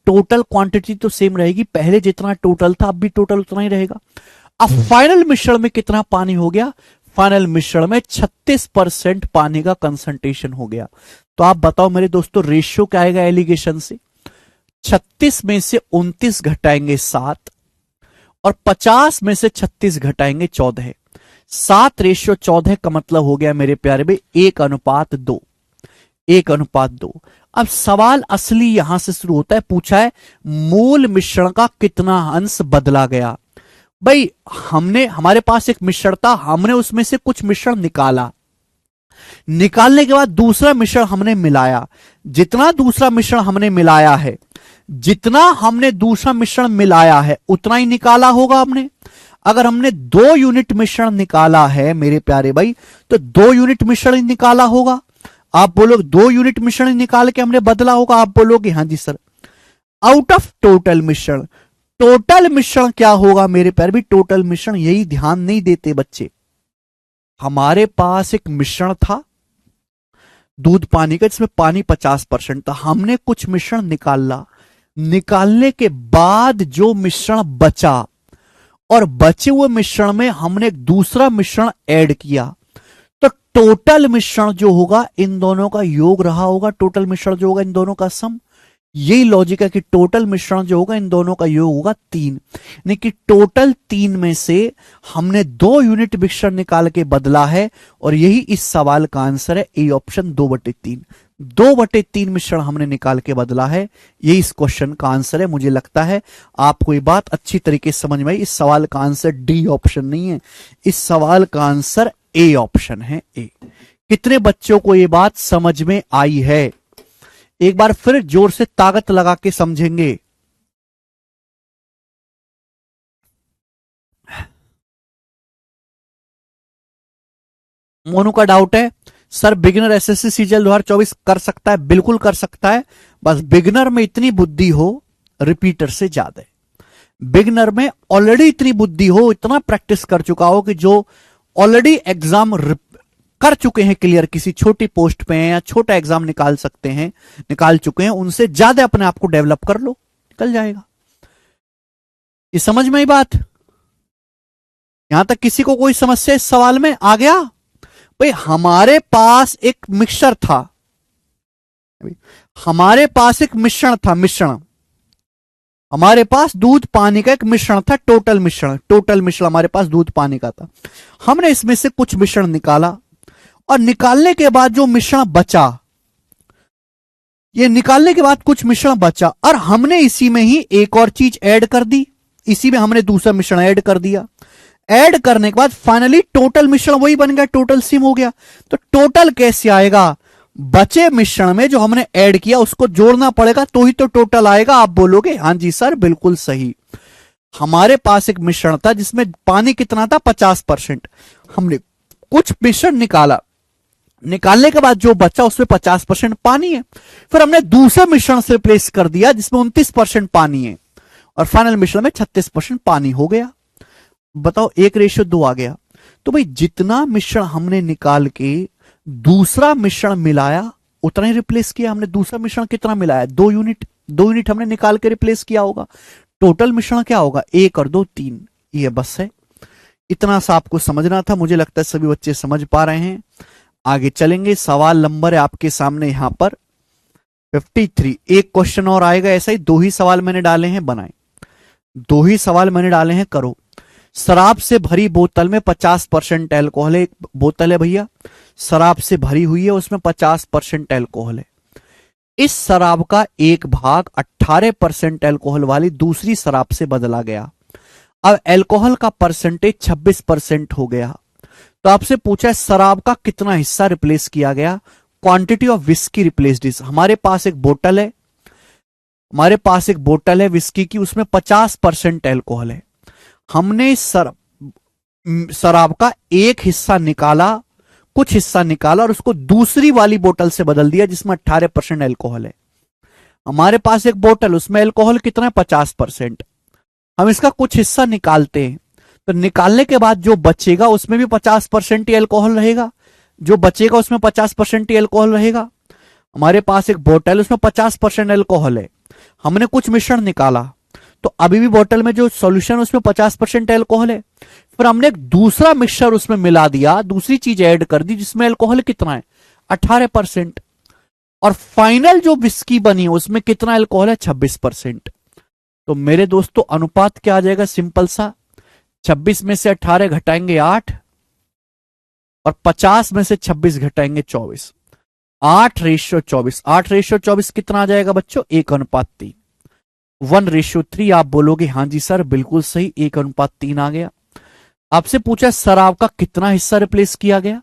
टोटल क्वांटिटी तो सेम रहेगी। पहले जितना टोटल था अब भी टोटल उतना ही रहेगा। अब फाइनल मिश्रण में कितना पानी हो गया, फाइनल मिश्रण में 36% पानी का कंसंट्रेशन हो गया। तो आप बताओ मेरे दोस्तों रेशियो क्या आएगा एलिगेशन से, 36 में से 29 घटाएंगे 7 और 50 में से 36 घटाएंगे 14। 7:14 का मतलब हो गया मेरे प्यारे भाई 1:2, 1:2। अब सवाल असली यहां से शुरू होता है, पूछा है मूल मिश्रण का कितना अंश बदला गया। भाई हमारे पास एक मिश्रण था, हमने उसमें से कुछ मिश्रण निकाला, निकालने के बाद दूसरा मिश्रण हमने मिलाया। जितना दूसरा मिश्रण हमने मिलाया है, जितना हमने दूसरा मिश्रण मिलाया है उतना ही निकाला होगा हमने। अगर हमने 2 यूनिट मिश्रण निकाला है मेरे प्यारे भाई, तो 2 यूनिट मिश्रण ही निकाला होगा। आप बोलोगे 2 यूनिट मिश्रण निकाल के हमने बदला होगा, आप बोलोगे हां जी सर। आउट ऑफ टोटल मिश्रण, टोटल मिश्रण क्या होगा मेरे प्यारे भाई, टोटल मिश्रण, यही ध्यान नहीं देते बच्चे। हमारे पास एक मिश्रण था दूध पानी का जिसमें पानी 50% था, हमने कुछ मिश्रण निकाला, निकालने के बाद जो मिश्रण बचा और बचे हुए मिश्रण में हमने एक दूसरा मिश्रण ऐड किया, तो टोटल मिश्रण जो होगा इन दोनों का योग रहा होगा, टोटल मिश्रण जो होगा इन दोनों का सम। यही लॉजिक है कि टोटल मिश्रण जो होगा इन दोनों का योग होगा 3, यानी कि टोटल 3 में से हमने 2 यूनिट मिश्रण निकाल के बदला है और यही इस सवाल का आंसर है ए ऑप्शन 2/3। 2/3 मिश्रण हमने निकाल के बदला है, यही इस क्वेश्चन का आंसर है। मुझे लगता है आपको ये बात अच्छी तरीके से समझ में आई। इस सवाल का आंसर डी ऑप्शन नहीं है, इस सवाल का आंसर ए ऑप्शन है, ए। कितने बच्चों को ये बात समझ में आई है, एक बार फिर जोर से ताकत लगा के समझेंगे। मोनू का डाउट है सर बिगिनर एसएससी सीजीएल 2024 कर सकता है, बिल्कुल कर सकता है, बस बिगिनर में इतनी बुद्धि हो रिपीटर से ज्यादा है। बिगिनर में ऑलरेडी इतनी बुद्धि हो, इतना प्रैक्टिस कर चुका हो कि जो ऑलरेडी एग्जाम कर चुके हैं क्लियर, किसी छोटी पोस्ट पे हैं या छोटा एग्जाम निकाल सकते हैं, निकाल चुके हैं, उनसे ज्यादा अपने आप को डेवलप कर लो, निकल जाएगा। ये समझ में आई बात? यहां तक किसी को कोई समस्या इस सवाल में आ गया? भाई हमारे पास एक मिक्सचर था, हमारे पास एक मिश्रण था, मिश्रण, हमारे पास दूध पानी का एक मिश्रण था, टोटल मिश्रण हमारे पास दूध पानी का था। हमने इसमें से कुछ मिश्रण निकाला और निकालने के बाद जो मिश्रण बचा, ये निकालने के बाद कुछ मिश्रण बचा और हमने इसी में ही एक और चीज ऐड कर दी, इसी में हमने दूसरा मिश्रण ऐड कर दिया। ऐड करने के बाद फाइनली टोटल मिश्रण वही बन गया, टोटल सिम हो गया। तो टोटल कैसे आएगा? बचे मिश्रण में जो हमने ऐड किया उसको जोड़ना पड़ेगा तो ही तो टोटल आएगा। आप बोलोगे हां जी सर बिल्कुल सही। हमारे पास एक मिश्रण था जिसमें पानी कितना था? 50%। हमने कुछ मिश्रण निकाला, निकालने के बाद जो बचा उसमें 50% पानी है। फिर हमने दूसरे मिश्रण से रिप्लेस कर दिया जिसमें 29% पानी है और फाइनल मिश्रण में 36% पानी हो गया। बताओ 1:2 आ गया। तो भाई जितना मिश्रण हमने निकाल के दूसरा मिश्रण मिलाया उतना ही रिप्लेस किया हमने। दूसरा मिश्रण कितना मिलाया? 2 यूनिट। 2 यूनिट हमने निकाल के रिप्लेस किया होगा। टोटल मिश्रण क्या होगा? 1 और 2 3। ये बस है, इतना सा आपको समझना था। मुझे लगता है सभी बच्चे समझ पा रहे हैं। आगे चलेंगे। सवाल नंबर है आपके सामने यहां पर 53। एक क्वेश्चन और आएगा ऐसा ही। 2 ही सवाल मैंने डाले हैं, बनाए 2 ही सवाल मैंने डाले हैं, करो। शराब से भरी बोतल में 50% एल्कोहल है। एक बोतल है भैया, शराब से भरी हुई है, उसमें 50% एल्कोहल है। इस शराब का एक भाग 18% एल्कोहल वाली दूसरी शराब से बदला गया। अब एल्कोहल का परसेंटेज 26% हो गया। तो आपसे पूछा है शराब का कितना हिस्सा रिप्लेस किया गया? Quantity of whisky replaced is. हमारे पास एक बोतल है, हमारे पास एक बोतल है विस्की की, उसमें 50% एल्कोहल है। हमने शराब का एक हिस्सा निकाला, कुछ हिस्सा निकाला और उसको दूसरी वाली बोतल से बदल दिया जिसमें 18% एल्कोहल है। हमारे पास एक बोतल, उसमें एल्कोहल कितना है? 50%। हम इसका कुछ हिस्सा निकालते हैं, तो निकालने के बाद जो बचेगा उसमें भी 50% ही एल्कोहल रहेगा। जो बचेगा उसमें 50% ही एल्कोहल रहेगा। हमारे पास एक बोतल, उसमें 50% एल्कोहल है। हमने कुछ मिश्रण निकाला तो अभी भी बोतल में जो सॉल्यूशन उसमें 50% एल्कोहल है। फिर हमने एक दूसरा मिक्सचर उसमें मिला दिया, दूसरी चीज ऐड कर दी जिसमें एल्कोहल कितना है? 18%। और फाइनल जो विस्की बनी है उसमें कितना एल्कोहल है? 26%। तो मेरे दोस्तों अनुपात क्या आ जाएगा? सिंपल सा, 26 में से 18 घटाएंगे 8 और 50 में से 26 घटाएंगे 24। 8:24। 8:24 कितना आ जाएगा बच्चों? 1:3। 1:3। आप बोलोगे हां जी सर बिल्कुल सही, 1:3 आ गया। आपसे पूछा शराब का कितना हिस्सा रिप्लेस किया गया?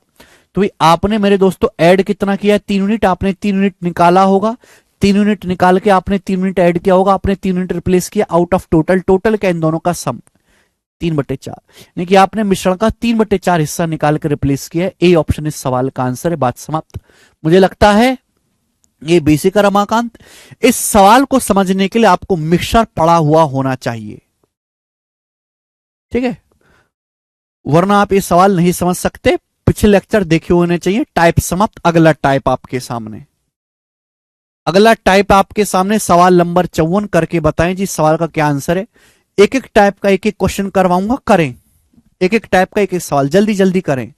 तो आपने मेरे दोस्तों ऐड कितना किया है? 3 यूनिट। आपने 3 यूनिट निकाला होगा, 3 यूनिट निकाल के आपने 3 यूनिट ऐड किया होगा, आपने 3 यूनिट रिप्लेस किया आउट ऑफ टोटल। टोटल क्या? इन दोनों का सम 3/4, यानी कि आपने मिश्रण का 3/4 हिस्सा निकाल कर रिप्लेस किया है। ए ऑप्शन इस सवाल का आंसर है। बात समाप्त। मुझे लगता है ये बेसिक है रमाकांत। इस सवाल को समझने के लिए आपको मिक्सचर पड़ा हुआ होना चाहिए, ठीक है, वरना आप ये सवाल नहीं समझ सकते। पिछले लेक्चर देखे होने चाहिए। टाइप समाप्त। अगला टाइप आपके सामने, अगला टाइप आपके सामने सवाल नंबर 54। करके बताएं जी सवाल का क्या आंसर है। एक एक टाइप का एक एक क्वेश्चन करवाऊंगा, करें। एक एक टाइप का एक एक सवाल, जल्दी जल्दी करें।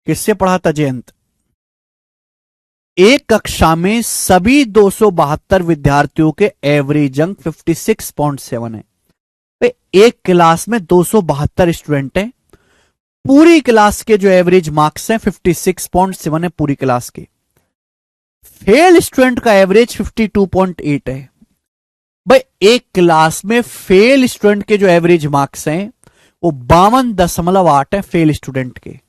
किससे पढ़ा था जयंत? एक कक्षा में सभी 272 विद्यार्थियों के एवरेज अंक 56.7 है। एक क्लास में 272 स्टूडेंट हैं। पूरी क्लास के जो एवरेज मार्क्स हैं 56.7 है पूरी क्लास के। फेल स्टूडेंट का एवरेज 52.8 है। भाई एक क्लास में फेल स्टूडेंट के जो एवरेज मार्क्स हैं वो 52.8 है फेल स्टूडेंट के,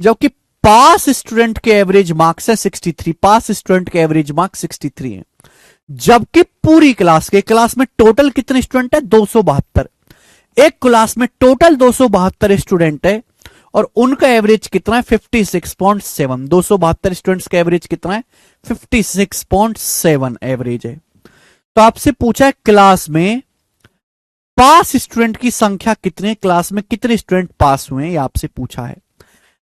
जबकि पास स्टूडेंट के एवरेज मार्क्स है 63। पास स्टूडेंट के एवरेज मार्क्स 63 है। जबकि पूरी क्लास के, क्लास में टोटल कितने स्टूडेंट है? 272। एक क्लास में टोटल 272 स्टूडेंट है और उनका एवरेज कितना है? 56.7। 272 स्टूडेंट्स का एवरेज कितना है? 56.7 एवरेज है। तो आपसे पूछा है क्लास में पास स्टूडेंट की संख्या कितने, क्लास में कितने स्टूडेंट पास हुए हैं, ये आपसे पूछा है।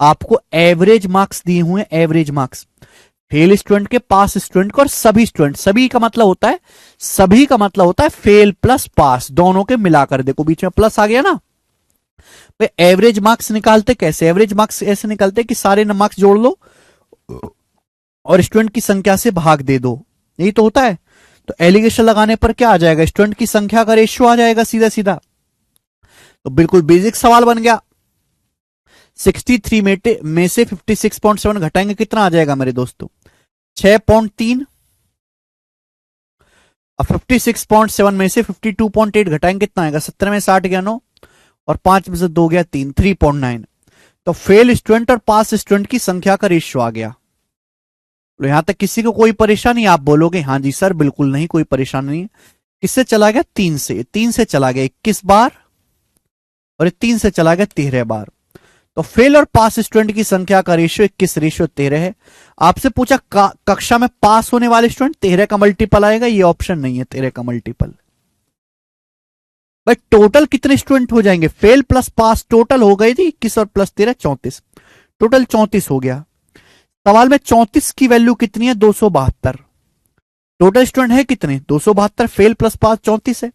आपको एवरेज मार्क्स दिए हुए हैं, एवरेज मार्क्स फेल स्टूडेंट के, पास स्टूडेंट को और सभी स्टूडेंट। सभी का मतलब होता है, सभी का मतलब होता है फेल प्लस पास, दोनों के मिलाकर। देखो बीच में प्लस आ गया ना, भाई एवरेज मार्क्स निकालते कैसे? एवरेज मार्क्स ऐसे निकालते कि सारे मार्क्स जोड़ लो और स्टूडेंट की संख्या से भाग दे दो, यही तो होता है। तो एलिगेशन लगाने पर क्या आ जाएगा? स्टूडेंट की संख्या का रेशियो आ जाएगा सीधा सीधा। तो बिल्कुल बेसिक सवाल बन गया। 63 में से 56.7 घटाएंगे, कितना आ जाएगा मेरे दोस्तों? 6.3। अब 56.7 में से 52.8 घटाएंगे, कितना आएगा? 17 में 60 गया 9, और 5 में से 2 गया 3, 3.9। तो फेल स्टूडेंट और पास स्टूडेंट की संख्या का रेशियो आ गया। तो यहां तक किसी को कोई परेशानी? आप बोलोगे हाँ जी सर बिल्कुल नहीं, कोई परेशानी नहीं। किससे चला गया? 3 से। 3 से चला गया 21 बार, और 3 से चला गया 13 बार। तो फेल और पास स्टूडेंट की संख्या का रेशियो 21 रेशियो 13 है। आपसे पूछा कक्षा में पास होने वाले स्टूडेंट 13 का मल्टीपल आएगा, ये ऑप्शन नहीं है 13 का मल्टीपल। भाई टोटल कितने स्टूडेंट हो जाएंगे? फेल प्लस पास टोटल हो गई थी 21 और प्लस 13 34, टोटल 34 हो गया। सवाल में 34 की वैल्यू कितनी है? 272। टोटल स्टूडेंट है कितने? 272। फेल प्लस पास 34 है,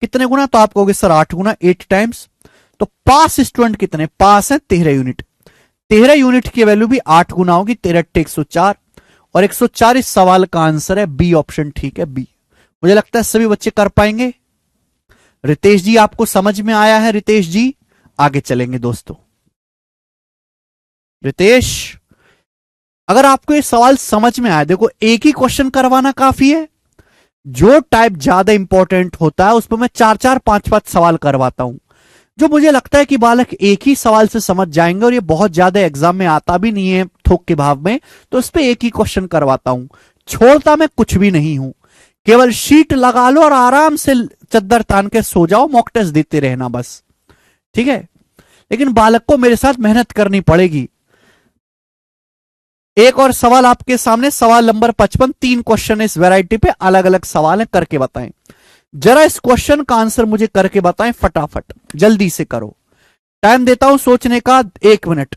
कितने गुना? तो आप कहोगे सर 8 गुना, 8 टाइम्स। तो पास स्टूडेंट कितने? पास है 13 यूनिट। 13 यूनिट की वैल्यू भी 8 गुना होगी, 13 104, और 104 इस सवाल का आंसर है बी ऑप्शन। ठीक है, बी। मुझे लगता है सभी बच्चे कर पाएंगे। रितेश जी आपको समझ में आया है? रितेश जी आगे चलेंगे दोस्तों। रितेश, अगर आपको ये सवाल समझ में आया, देखो एक ही क्वेश्चन करवाना काफी है। जो टाइप ज्यादा इंपॉर्टेंट होता है उस पर मैं 4-4 5-5 सवाल करवाता हूं। जो मुझे लगता है कि बालक एक ही सवाल से समझ जाएंगे और ये बहुत ज्यादा एग्जाम में आता भी नहीं है थोक के भाव में, तो इस पे एक ही क्वेश्चन करवाता हूं। छोड़ता मैं कुछ भी नहीं हूं। केवल शीट लगा लो और आराम से चद्दर तान के सो जाओ, मॉक टेस्ट देते रहना बस। ठीक है, लेकिन बालक को मेरे साथ मेहनत करनी पड़ेगी। एक और सवाल आपके सामने, सवाल नंबर 55। 3 क्वेश्चन इस वैरायटी पे, अलग अलग सवाल है, करके बताएं। जरा इस क्वेश्चन का आंसर मुझे करके बताएं फटाफट, जल्दी से करो। टाइम देता हूं सोचने का 1 मिनट।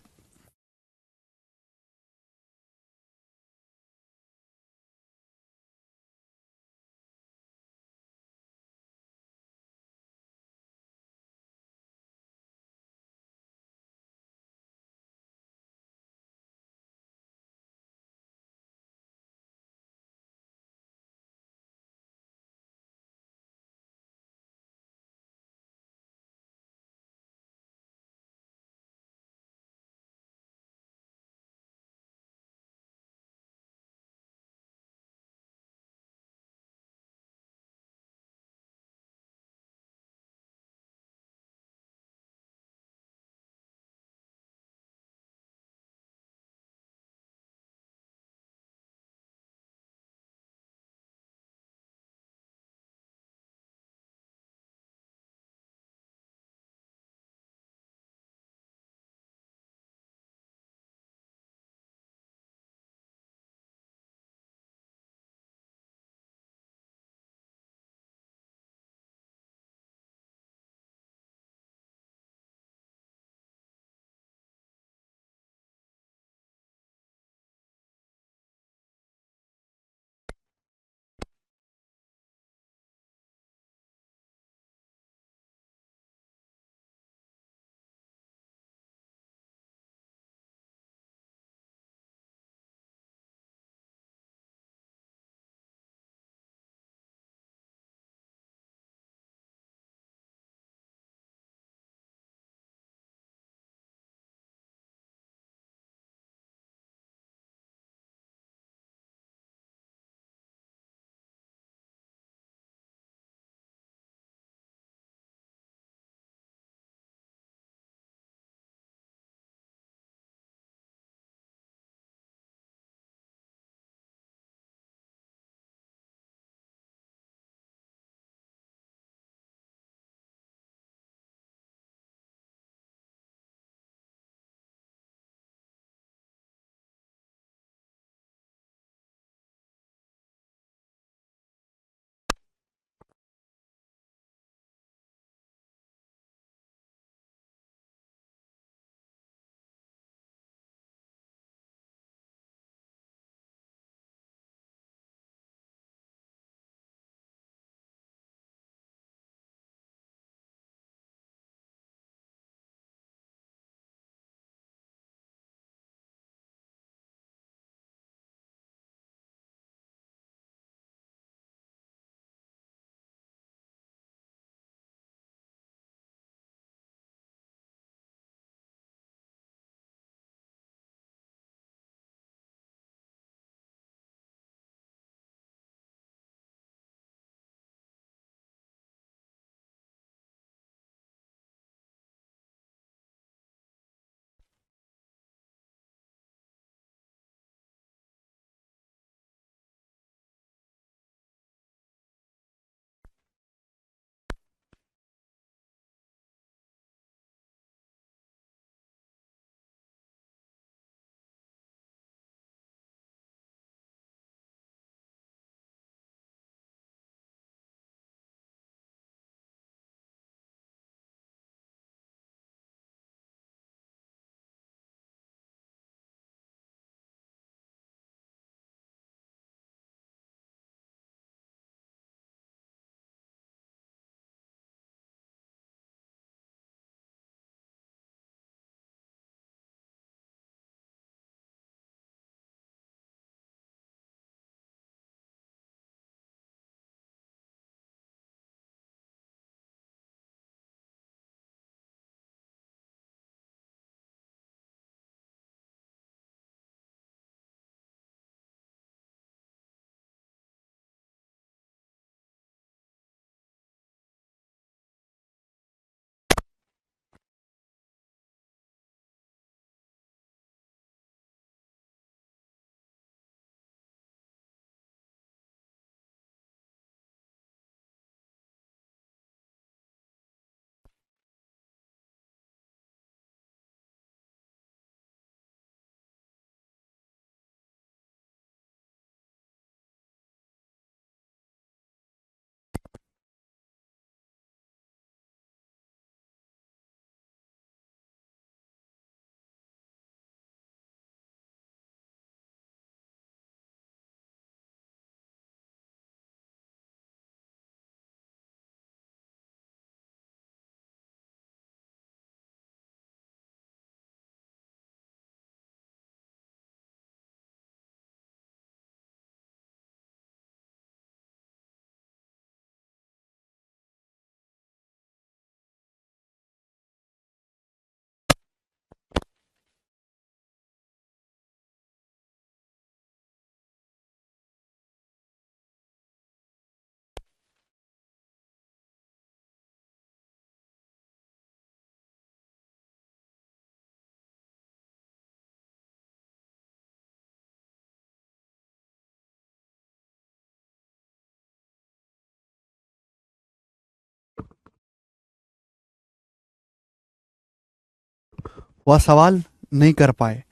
वह सवाल नहीं कर पाए।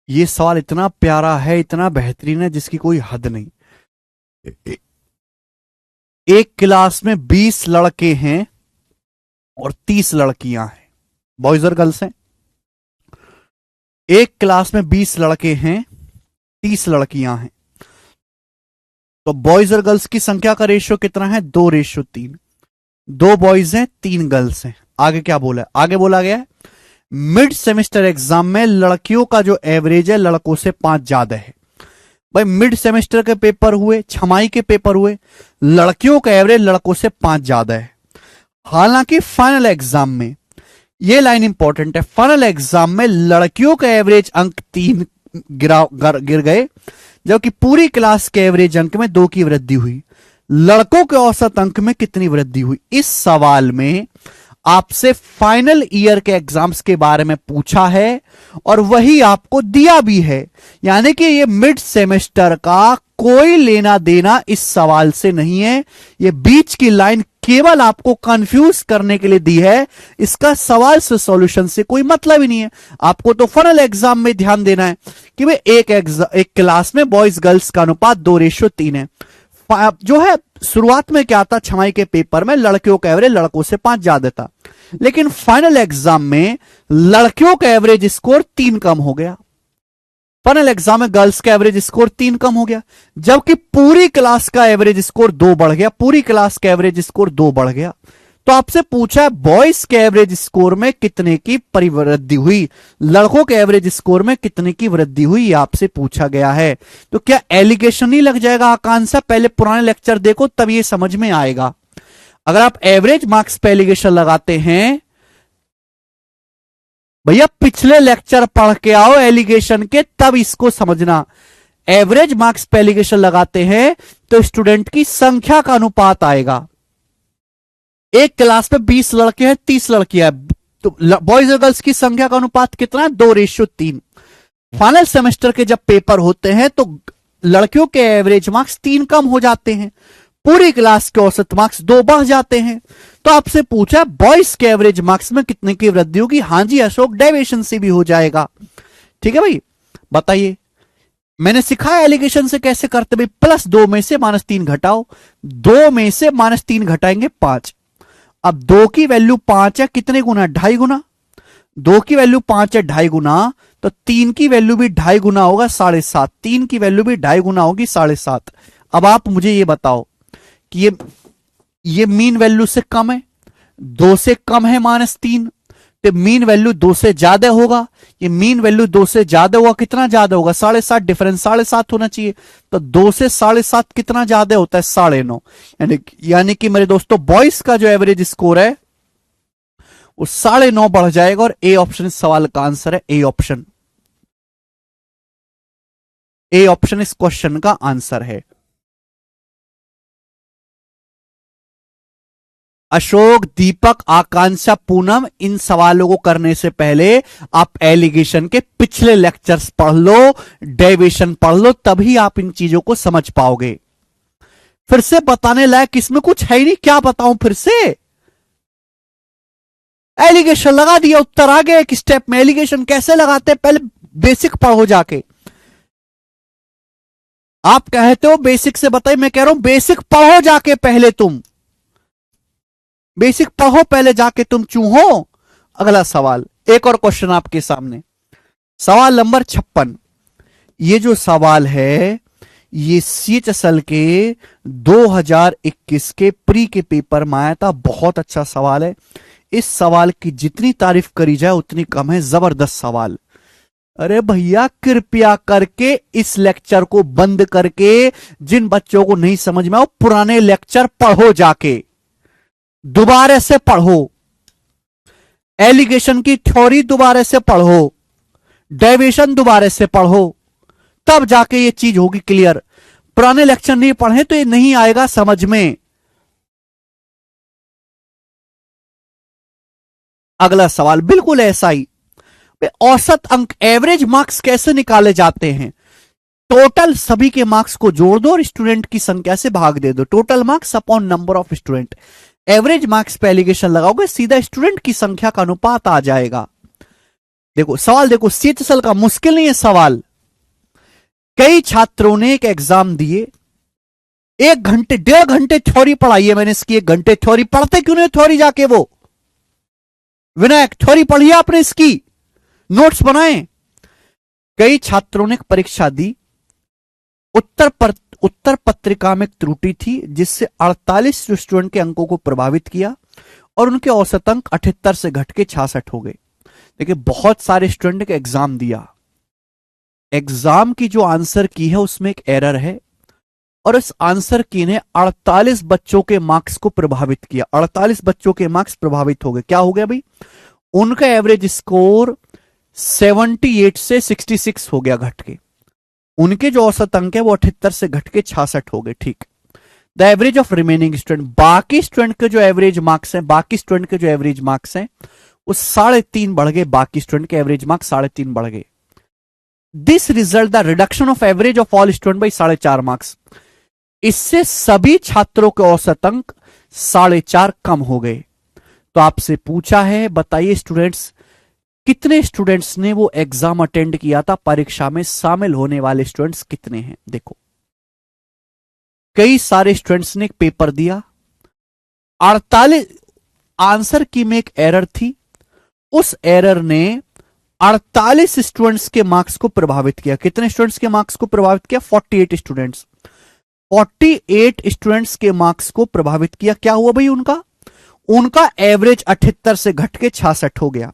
ये सवाल इतना प्यारा है, इतना बेहतरीन है, जिसकी कोई हद नहीं। एक क्लास में 20 लड़के हैं और 30 लड़कियां हैं, बॉयज और गर्ल्स हैं। एक क्लास में 20 लड़के हैं, 30 लड़कियां हैं, तो बॉयज और गर्ल्स की संख्या का रेशियो कितना है? 2:3। 2 बॉयज हैं, 3 गर्ल्स हैं। आगे क्या बोला है? आगे बोला गया है मिड सेमेस्टर एग्जाम में लड़कियों का जो एवरेज है लड़कों से 5 ज्यादा है। भाई मिड सेमेस्टर के पेपर हुए, छमाई के पेपर हुए, लड़कियों का एवरेज लड़कों से 5 ज्यादा है। हालांकि फाइनल एग्जाम में, ये लाइन इंपॉर्टेंट है, फाइनल एग्जाम में लड़कियों का एवरेज अंक 3 गिर गए, जबकि पूरी क्लास के एवरेज अंक में 2 की वृद्धि हुई। लड़कों के औसत अंक में कितनी वृद्धि हुई? इस सवाल में आपसे फाइनल ईयर के एग्जाम्स के बारे में पूछा है और वही आपको दिया भी है, यानी कि ये मिड सेमेस्टर का कोई लेना देना इस सवाल से नहीं है। ये बीच की लाइन केवल आपको कंफ्यूज करने के लिए दी है, इसका सवाल से सॉल्यूशन से कोई मतलब ही नहीं है। आपको तो फाइनल एग्जाम में ध्यान देना है कि भाई एक क्लास में बॉयज गर्ल्स का अनुपात 2:3 है। जो है शुरुआत में क्या था, छमाई के पेपर में लड़कियों का एवरेज लड़कों से 5 ज्यादा था, लेकिन फाइनल एग्जाम में लड़कियों का एवरेज स्कोर 3 कम हो गया। फाइनल एग्जाम में गर्ल्स का एवरेज स्कोर 3 कम हो गया, जबकि पूरी क्लास का एवरेज स्कोर 2 बढ़ गया। पूरी क्लास का एवरेज स्कोर 2 बढ़ गया। तो आपसे पूछा है बॉयज के एवरेज स्कोर में कितने की परिवृद्धि हुई, लड़कों के एवरेज स्कोर में कितने की वृद्धि हुई, ये आपसे पूछा गया है। तो क्या एलिगेशन नहीं लग जाएगा आकांक्षा? पहले पुराने लेक्चर देखो तब ये समझ में आएगा। अगर आप एवरेज मार्क्स पे एलिगेशन लगाते हैं, भैया पिछले लेक्चर पढ़ के आओ एलिगेशन के, तब इसको समझना। एवरेज मार्क्स पे एलिगेशन लगाते हैं तो स्टूडेंट की संख्या का अनुपात आएगा। एक क्लास में 20 लड़के हैं, 30 लड़कियां हैं, तो बॉयज और गर्ल्स की संख्या का अनुपात कितना है? 2:3। फाइनल सेमेस्टर के जब पेपर होते हैं तो लड़कियों के एवरेज मार्क्स 3 कम हो जाते हैं, पूरी क्लास के औसत मार्क्स 2 बढ़ जाते हैं। तो आपसे पूछा बॉयज के एवरेज मार्क्स में कितने की वृद्धि होगी? हां जी अशोक, डेविएशन से भी हो जाएगा। ठीक है भाई, बताइए। मैंने सिखाया एलिगेशन से कैसे करते भाई। +2 में से -3 घटाओ, 2 में से -3 घटाएंगे 5। अब 2 की वैल्यू 5 है, कितने गुना? 2.5 गुना। 2 की वैल्यू 5 है, 2.5 गुना, तो 3 की वैल्यू भी 2.5 गुना होगा, 7.5। 3 की वैल्यू भी 2.5 गुना होगी, 7.5। अब आप मुझे ये बताओ कि ये मीन वैल्यू से कम है, 2 से कम है -3, तो मीन वैल्यू 2 से ज्यादा होगा। ये मीन वैल्यू 2 से ज्यादा होगा, कितना ज्यादा होगा? 7.5। डिफरेंस 7.5 होना चाहिए, तो 2 से 7.5 कितना ज्यादा होता है? 9.5। यानी कि मेरे दोस्तों बॉयज का जो एवरेज स्कोर है वो 9.5 बढ़ जाएगा, और ए ऑप्शन इस सवाल का आंसर है। ए ऑप्शन, ए ऑप्शन इस क्वेश्चन का आंसर है। अशोक, दीपक, आकांक्षा, पूनम, इन सवालों को करने से पहले आप एलिगेशन के पिछले लेक्चर्स पढ़ लो, डेविएशन पढ़ लो, तभी आप इन चीजों को समझ पाओगे। फिर से बताने लायक इसमें कुछ है ही नहीं, क्या बताऊं फिर से? एलिगेशन लगा दिया, उत्तर आ गया एक स्टेप में। एलिगेशन कैसे लगाते हैं पहले बेसिक पढ़ो जाके। आप कहते हो बेसिक से बताइए, मैं कह रहा हूं बेसिक पढ़ो जाके पहले, तुम बेसिक पढ़ो पहले जाके तुम चूहो। अगला सवाल, एक और क्वेश्चन आपके सामने, सवाल नंबर 56। ये जो सवाल है ये CHSL के 2021 के प्री के पेपर में आया था। बहुत अच्छा सवाल है। इस सवाल की जितनी तारीफ करी जाए उतनी कम है। जबरदस्त सवाल। अरे भैया कृपया करके इस लेक्चर को बंद करके, जिन बच्चों को नहीं समझ में आओ पुराने लेक्चर पढ़ो जाके, दोबारा से पढ़ो, एलिगेशन की थ्योरी दोबारा से पढ़ो, डेविएशन दोबारा से पढ़ो, तब जाके ये चीज होगी क्लियर। पुराने लेक्चर नहीं पढ़े तो ये नहीं आएगा समझ में। अगला सवाल बिल्कुल ऐसा ही। औसत अंक, एवरेज मार्क्स कैसे निकाले जाते हैं? टोटल सभी के मार्क्स को जोड़ दो और स्टूडेंट की संख्या से भाग दे दो। Total marks upon number of student. Average marks पे एलिगेशन लगाओगे, सीधा स्टूडेंट की संख्या का अनुपात आ जाएगा। देखो सवाल, देखो CHSL का मुश्किल नहीं है सवाल। कई छात्रों ने एक एग्जाम दिए, 1 घंटे 1.5 घंटे थ्योरी पढ़ाई है मैंने इसकी, 1 घंटे थ्योरी पढ़ते क्यों नहीं थ्योरी जाके? वो विनायक थ्योरी पढ़िए आपने इसकी, नोट्स बनाए। कई छात्रों ने परीक्षा दी, उत्तर पत्रिका में एक त्रुटि थी जिससे 48 स्टूडेंट के अंकों को प्रभावित किया और उनके औसत अंक 78 से घट के 66 हो गए। देखिए बहुत सारे स्टूडेंट ने एग्जाम दिया, एग्जाम की जो आंसर की है उसमें एक एरर है और इस आंसर की ने 48 बच्चों के मार्क्स को प्रभावित किया। 48 बच्चों के मार्क्स प्रभावित हो गए। क्या हो गया भाई? उनका एवरेज स्कोर 78 से 66 हो गया घट के। उनके जो औसत अंक है वो 78 से घट के 66 हो गए। ठीक। The average of remaining student, बाकी स्टूडेंट के जो एवरेज मार्क्स हैं, बाकी स्टूडेंट के जो एवरेज मार्क्स हैं वो 3.5 बढ़ गए। बाकी स्टूडेंट के एवरेज मार्क्स 3.5 बढ़ गए। This result the reduction of average of all student by 4.5 marks. इससे सभी छात्रों के औसत अंक 4.5 कम हो गए। तो आपसे पूछा है, बताइए स्टूडेंट्स, कितने स्टूडेंट्स ने वो एग्जाम अटेंड किया था? परीक्षा में शामिल होने वाले स्टूडेंट्स कितने हैं? देखो कई सारे स्टूडेंट्स ने एक पेपर दिया, 48 आंसर की में एक एरर थी, उस एरर ने 48 स्टूडेंट्स के मार्क्स को प्रभावित किया। कितने स्टूडेंट्स के मार्क्स को प्रभावित किया? 48 स्टूडेंट्स। 48 स्टूडेंट्स के मार्क्स को प्रभावित किया। क्या हुआ भाई? उनका एवरेज 78 से घट के 66 हो गया।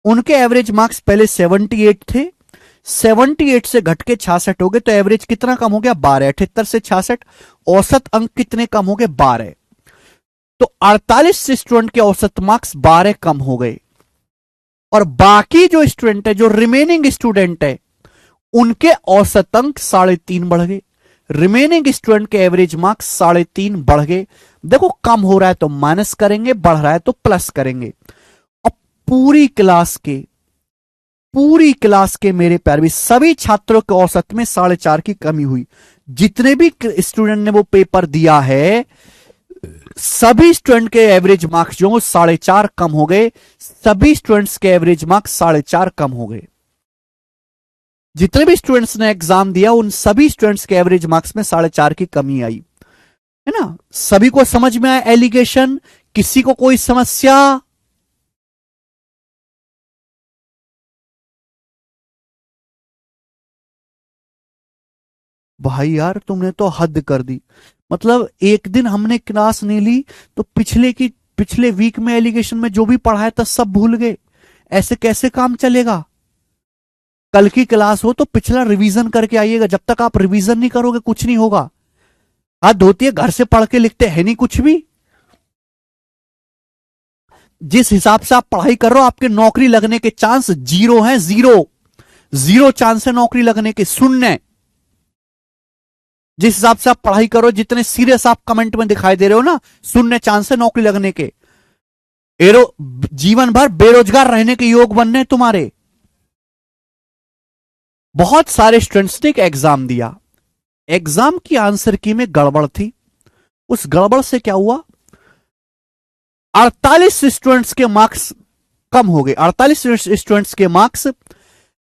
उनके एवरेज मार्क्स पहले 78 थे, 78 से घट के 66 हो गए। तो एवरेज कितना कम हो गया? 12। 78 से 66, औसत अंक कितने कम हो गए? 12। तो 48 स्टूडेंट के औसत मार्क्स 12 कम हो गए और बाकी जो स्टूडेंट है, जो रिमेनिंग स्टूडेंट है, उनके औसत अंक 3.5 बढ़ गए। रिमेनिंग स्टूडेंट के एवरेज मार्क्स 3.5 बढ़ गए। देखो कम हो रहा है तो माइनस करेंगे, बढ़ रहा है तो प्लस करेंगे। अब पूरी क्लास के मेरे प्यारे भी सभी छात्रों के औसत में 4.5 की कमी हुई। जितने भी स्टूडेंट ने वो पेपर दिया है, सभी स्टूडेंट के एवरेज मार्क्स जो 4.5 कम हो गए। सभी स्टूडेंट्स के एवरेज मार्क्स 4.5 कम हो गए। जितने भी स्टूडेंट्स ने एग्जाम दिया उन सभी स्टूडेंट्स के एवरेज मार्क्स में 4.5 की कमी आई, है ना? सभी को समझ में आया एलिगेशन? किसी को कोई समस्या? भाई यार तुमने तो हद कर दी। मतलब एक दिन हमने क्लास नहीं ली तो पिछले वीक में एलिगेशन में जो भी पढ़ाया था सब भूल गए। ऐसे कैसे काम चलेगा? कल की क्लास हो तो पिछला रिवीजन करके आइएगा। जब तक आप रिवीजन नहीं करोगे कुछ नहीं होगा। हद होती है, घर से पढ़ के लिखते हैं नहीं कुछ भी। जिस हिसाब से आप पढ़ाई कर रहे हो आपके नौकरी लगने के चांस 0 हैं। 0 चांस है नौकरी लगने के, शून्य। जिस हिसाब से आप पढ़ाई करो, जितने सीरियस आप कमेंट में दिखाई दे रहे हो ना, 0 चांस है नौकरी लगने के। जीवन भर बेरोजगार रहने के योग बनने तुम्हारे। बहुत सारे स्टूडेंट्स ने एक एग्जाम दिया, एग्जाम की आंसर की में गड़बड़ थी। उस गड़बड़ से क्या हुआ? 48 स्टूडेंट्स के मार्क्स कम हो गए। 48 स्टूडेंट्स के मार्क्स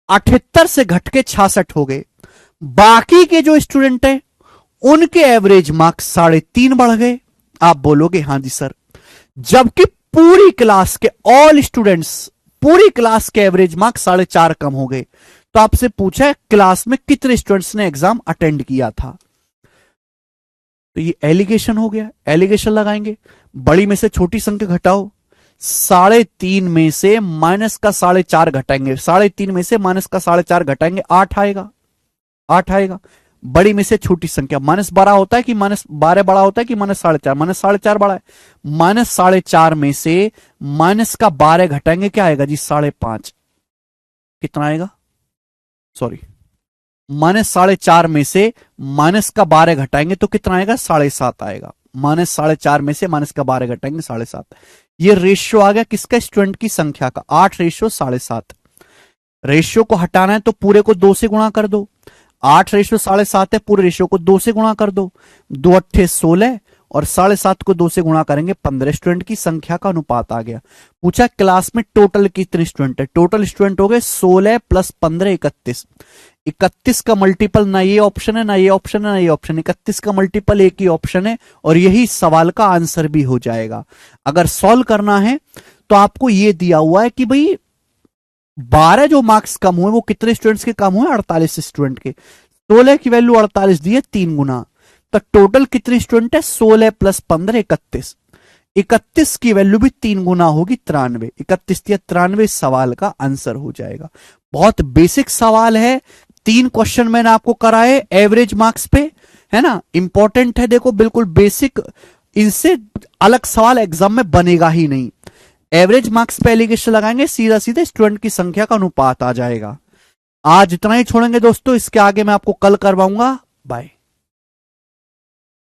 78 से घट के 66 हो गए। बाकी के जो स्टूडेंट हैं उनके एवरेज मार्क्स 3.5 बढ़ गए। आप बोलोगे हां जी सर, जबकि पूरी क्लास के ऑल स्टूडेंट्स, पूरी क्लास के एवरेज मार्क्स 4.5 कम हो गए। तो आपसे पूछा है क्लास में कितने स्टूडेंट्स ने एग्जाम अटेंड किया था? तो ये एलिगेशन हो गया। एलिगेशन लगाएंगे, बड़ी में से छोटी संख्या घटाओ, 3.5 में से माइनस का 4.5 घटाएंगे, 3.5 में से माइनस का 4.5 घटाएंगे, 8 आएगा। 8 आएगा। बड़ी में से छोटी संख्या, माइनस 12 होता है कि माइनस 12 बड़ा होता है कि माइनस 4.5? माइनस 4.5 बड़ा है। माइनस 4.5 में से माइनस का 12 घटाएंगे, क्या आएगा जी? 5.5। कितना आएगा? सॉरी, माइनस 4.5 में से माइनस का 12 घटाएंगे तो कितना आएगा? 7.5 आएगा। माइनस 4.5 में से माइनस का 12 घटाएंगे, 7.5। ये रेशियो आ गया किसका? स्टूडेंट की संख्या का। 8:7.5। रेशियो को हटाना है तो पूरे को 2 से गुणा कर दो। 8:7.5 है, पूरे रेशियो को 2 से गुणा कर दो। 2 8 16 और 7.5 को 2 से गुणा करेंगे 15 स्टूडेंट की संख्या का अनुपात आ गया। पूछा क्लास में टोटल कितने स्टूडेंट है, टोटल स्टूडेंट हो गए 16 प्लस 15 31। 31 का मल्टीपल ना ये ऑप्शन है ना ये ऑप्शन है ना ये ऑप्शन, 31 का मल्टीपल एक ही ऑप्शन है और यही सवाल का आंसर भी हो जाएगा। अगर सॉल्व करना है तो आपको ये दिया हुआ है कि भाई 12 जो मार्क्स कम हुए वो कितने स्टूडेंट्स के कम हुए, 48 स्टूडेंट के। 16 की वैल्यू 48 दी है 3 गुना, तो टोटल कितने स्टूडेंट है 16 प्लस 15 31। 31 की वैल्यू भी 3 गुना होगी 93, 31 या 93 सवाल का आंसर हो जाएगा। बहुत बेसिक सवाल है, 3 क्वेश्चन मैंने आपको कराए एवरेज मार्क्स पे, है ना, इंपॉर्टेंट है, देखो बिल्कुल बेसिक, इनसे अलग सवाल एग्जाम में बनेगा ही नहीं। एवरेज मार्क्स पे एलिगेशन लगाएंगे, सीधा सीधा स्टूडेंट की संख्या का अनुपात आ जाएगा। आज इतना ही छोड़ेंगे दोस्तों, इसके आगे मैं आपको कल करवाऊंगा। बाय।